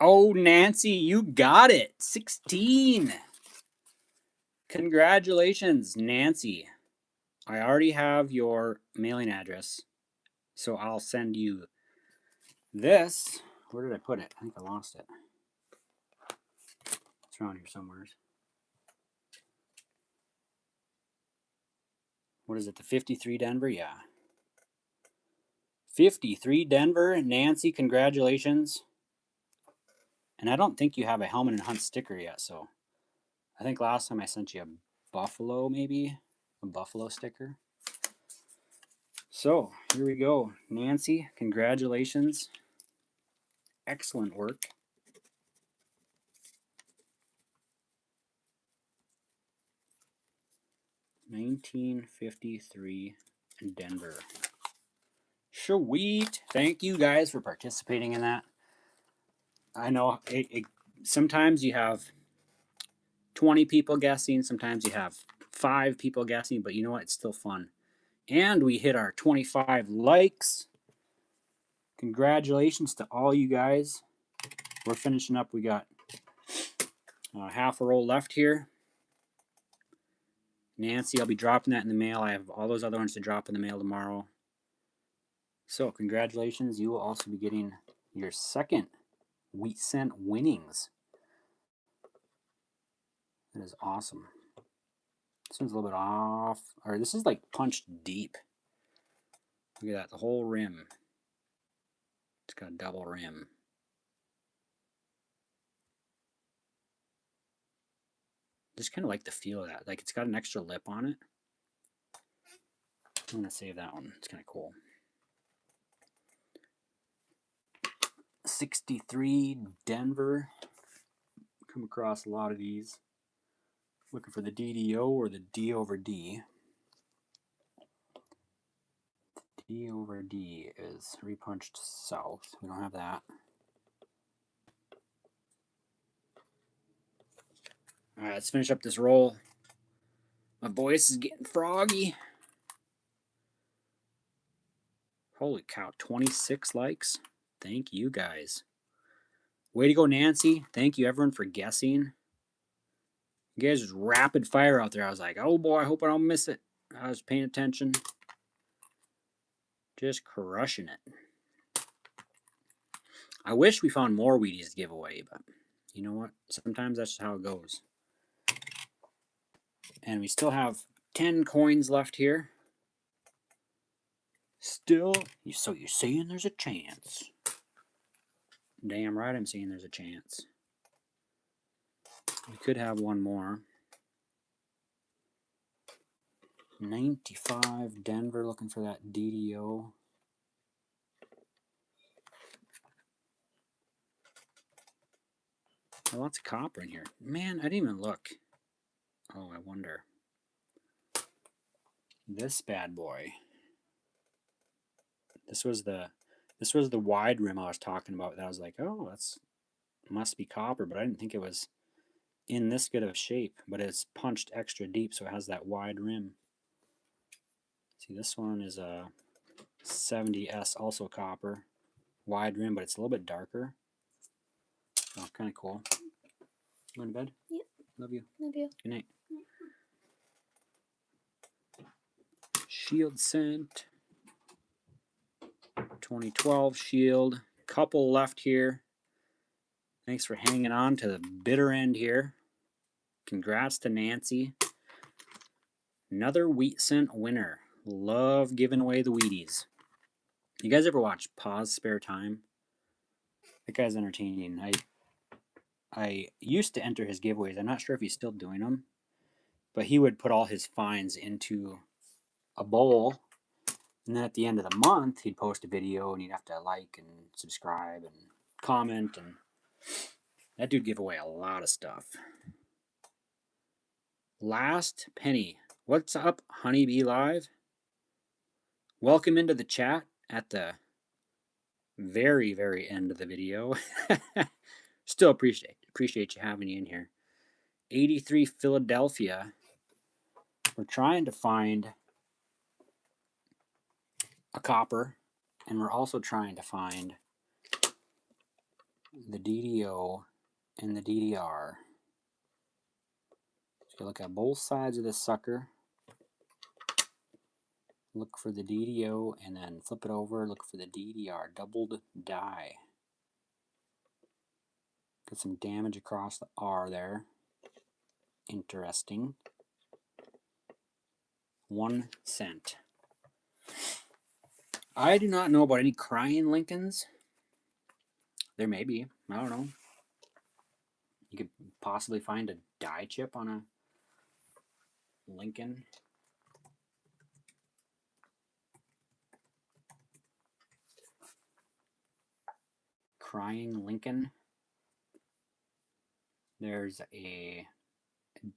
Oh, Nancy, you got it. 16. Congratulations, Nancy. I already have your mailing address, so I'll send you this. Where did I put it? I think I lost it. It's around here somewhere. What is it, the 53 Denver? Yeah. 53 Denver. Nancy, congratulations. And I don't think you have a Helmet and Hunt sticker yet, so I think last time I sent you a buffalo, maybe? A buffalo sticker. So, here we go. Nancy, congratulations. Excellent work. $19.53 in Denver. Sweet. Thank you guys for participating in that. I know sometimes you have 20 people guessing, sometimes you have 5 people guessing, but you know what? It's still fun. And we hit our 25 likes. Congratulations to all you guys. We're finishing up. We got half a roll left here. Nancy, I'll be dropping that in the mail. I have all those other ones to drop in the mail tomorrow. So congratulations. You will also be getting your second wheat cent winnings. That is awesome. This one's a little bit off. Or this is like punched deep. Look at that, the whole rim. It's got a double rim. Just kind of like the feel of that. Like it's got an extra lip on it. I'm going to save that one. It's kind of cool. 63 Denver. Come across a lot of these. Looking for the DDO or the D over D. D over D is repunched south. We don't have that. All right, let's finish up this roll. My voice is getting froggy. Holy cow, 26 likes. Thank you guys. Way to go, Nancy. Thank you, everyone, for guessing. You guys was rapid fire out there. I was like, oh boy, I hope I don't miss it. I was paying attention. Just crushing it. I wish we found more Wheaties to give away, but you know what? Sometimes that's just how it goes. And we still have 10 coins left here. So you're saying there's a chance. Damn right I'm saying there's a chance. We could have one more. 95 Denver, looking for that DDO. Lots of copper in here. Man, I didn't even look. Oh, I wonder. This bad boy. This was the wide rim I was talking about. That I was like, oh, that's must be copper, but I didn't think it was in this good of shape. But it's punched extra deep, so it has that wide rim. See, this one is a 70S, also copper, wide rim, but it's a little bit darker. Oh, kind of cool. Going to bed? Yep. Love you. Love you. Good night. Shield scent. 2012 shield. Couple left here. Thanks for hanging on to the bitter end here. Congrats to Nancy. Another wheat scent winner. Love giving away the Wheaties. You guys ever watch Pa's Spare Time? That guy's entertaining. I used to enter his giveaways. I'm not sure if he's still doing them, but he would put all his finds into a bowl, and then at the end of the month, he'd post a video, and you'd have to like and subscribe and comment, and that dude gave away a lot of stuff. Last penny. What's up, Honeybee Live? Welcome into the chat at the very, very end of the video. Still appreciate you having you in here. 83 Philadelphia. We're trying to find a copper, and we're also trying to find the DDO and the DDR. So look at both sides of this sucker. Look for the DDO and then flip it over. Look for the DDR. Doubled die. Got some damage across the R there. Interesting. 1 cent. I do not know about any crying Lincolns. There may be. I don't know. You could possibly find a die chip on a Lincoln. Crying Lincoln. There's a... It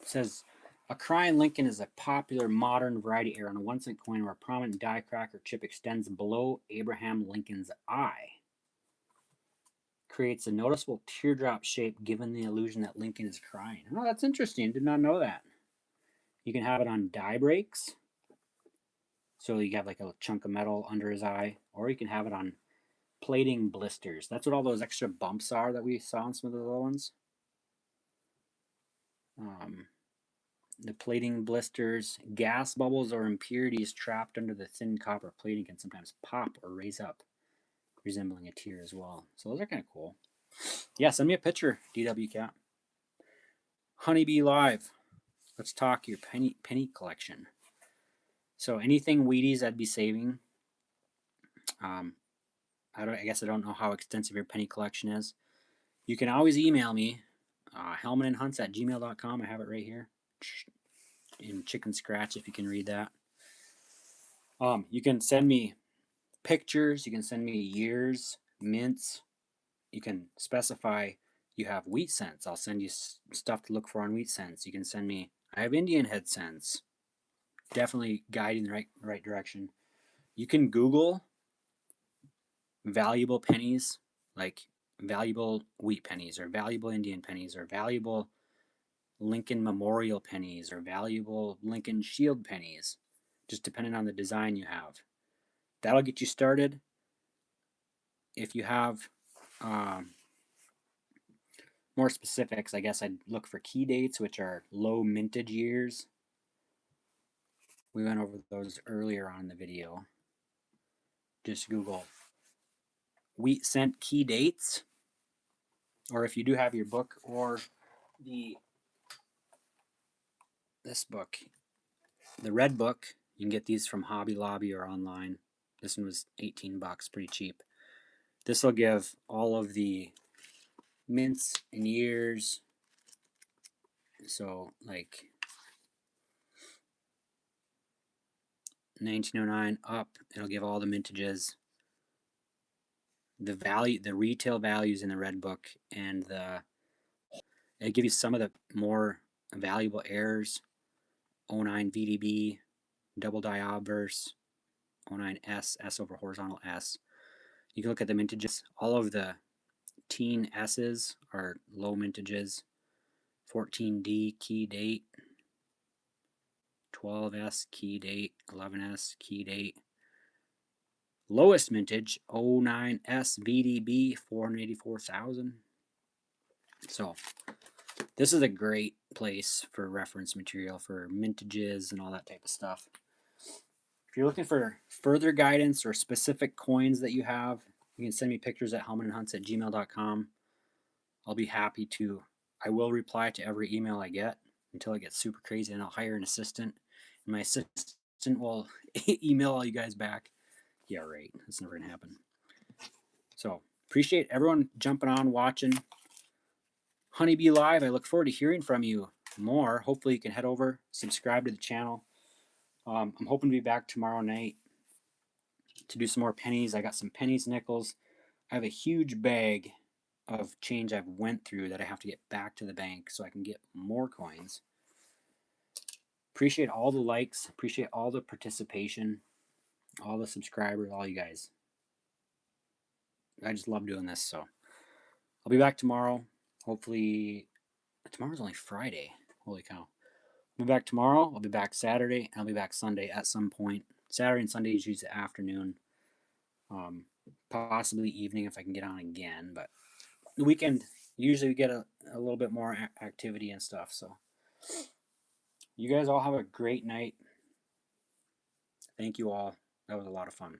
says, a crying Lincoln is a popular modern variety error on a 1 cent coin where a prominent die cracker chip extends below Abraham Lincoln's eye. Creates a noticeable teardrop shape given the illusion that Lincoln is crying. Oh, that's interesting. Did not know that. You can have it on die breaks. So you have like a chunk of metal under his eye. Or you can have it on plating blisters. That's what all those extra bumps are that we saw in some of the other ones. The plating blisters, gas bubbles or impurities trapped under the thin copper plating can sometimes pop or raise up, resembling a tear as well. So those are kind of cool. Yeah, send me a picture, DW Cat. Honeybee Live. Let's talk your penny collection. So anything Wheaties I'd be saving. I guess I don't know how extensive your penny collection is. You can always email me, helmanandhunts@gmail.com. I have it right here. In Chicken Scratch, if you can read that. You can send me pictures. You can send me years, mints. You can specify you have wheat scents. I'll send you stuff to look for on wheat scents. You can send me, I have Indian head scents. Definitely guiding the right direction. You can Google valuable pennies, like valuable wheat pennies or valuable Indian pennies or valuable Lincoln Memorial pennies or valuable Lincoln Shield pennies, just depending on the design you have. That'll get you started. If you have more specifics, I guess I'd look for key dates, which are low mintage years. We went over those earlier on in the video. Just Google wheat cent key dates, or if you do have your book or this book, the red book, You can get these from Hobby Lobby or online. This one was $18, pretty cheap. This will give all of the mints and years. So like 1909 up, it'll give all the mintages, the value, the retail values in the red book, and it'll give you some of the more valuable errors. 09 VDB, double die obverse, 09 S, S over horizontal S. You can look at the mintages. All of the teen S's are low mintages. 14D key date, 12S key date, 11S key date. Lowest mintage 09S VDB 484,000. So this is a great place for reference material for mintages and all that type of stuff. If you're looking for further guidance or specific coins that you have, you can send me pictures at helmanandhunts@gmail.com. I'll be happy to. I will reply to every email I get until it gets super crazy, and I'll hire an assistant. And my assistant will email all you guys back. Yeah, right. That's never going to happen. So appreciate everyone jumping on, watching Honeybee Live. I look forward to hearing from you more. Hopefully you can head over, subscribe to the channel. I'm hoping to be back tomorrow night to do some more pennies. I got some pennies, nickels. I have a huge bag of change I've went through that I have to get back to the bank so I can get more coins. Appreciate all the likes. Appreciate all the participation, all the subscribers, all you guys. I just love doing this. So I'll be back tomorrow. Hopefully, tomorrow's only Friday. Holy cow. I'll be back tomorrow. I'll be back Saturday. And I'll be back Sunday at some point. Saturday and Sunday is usually the afternoon. Possibly evening if I can get on again. But the weekend, usually we get a little bit more activity and stuff. So you guys all have a great night. Thank you all. That was a lot of fun.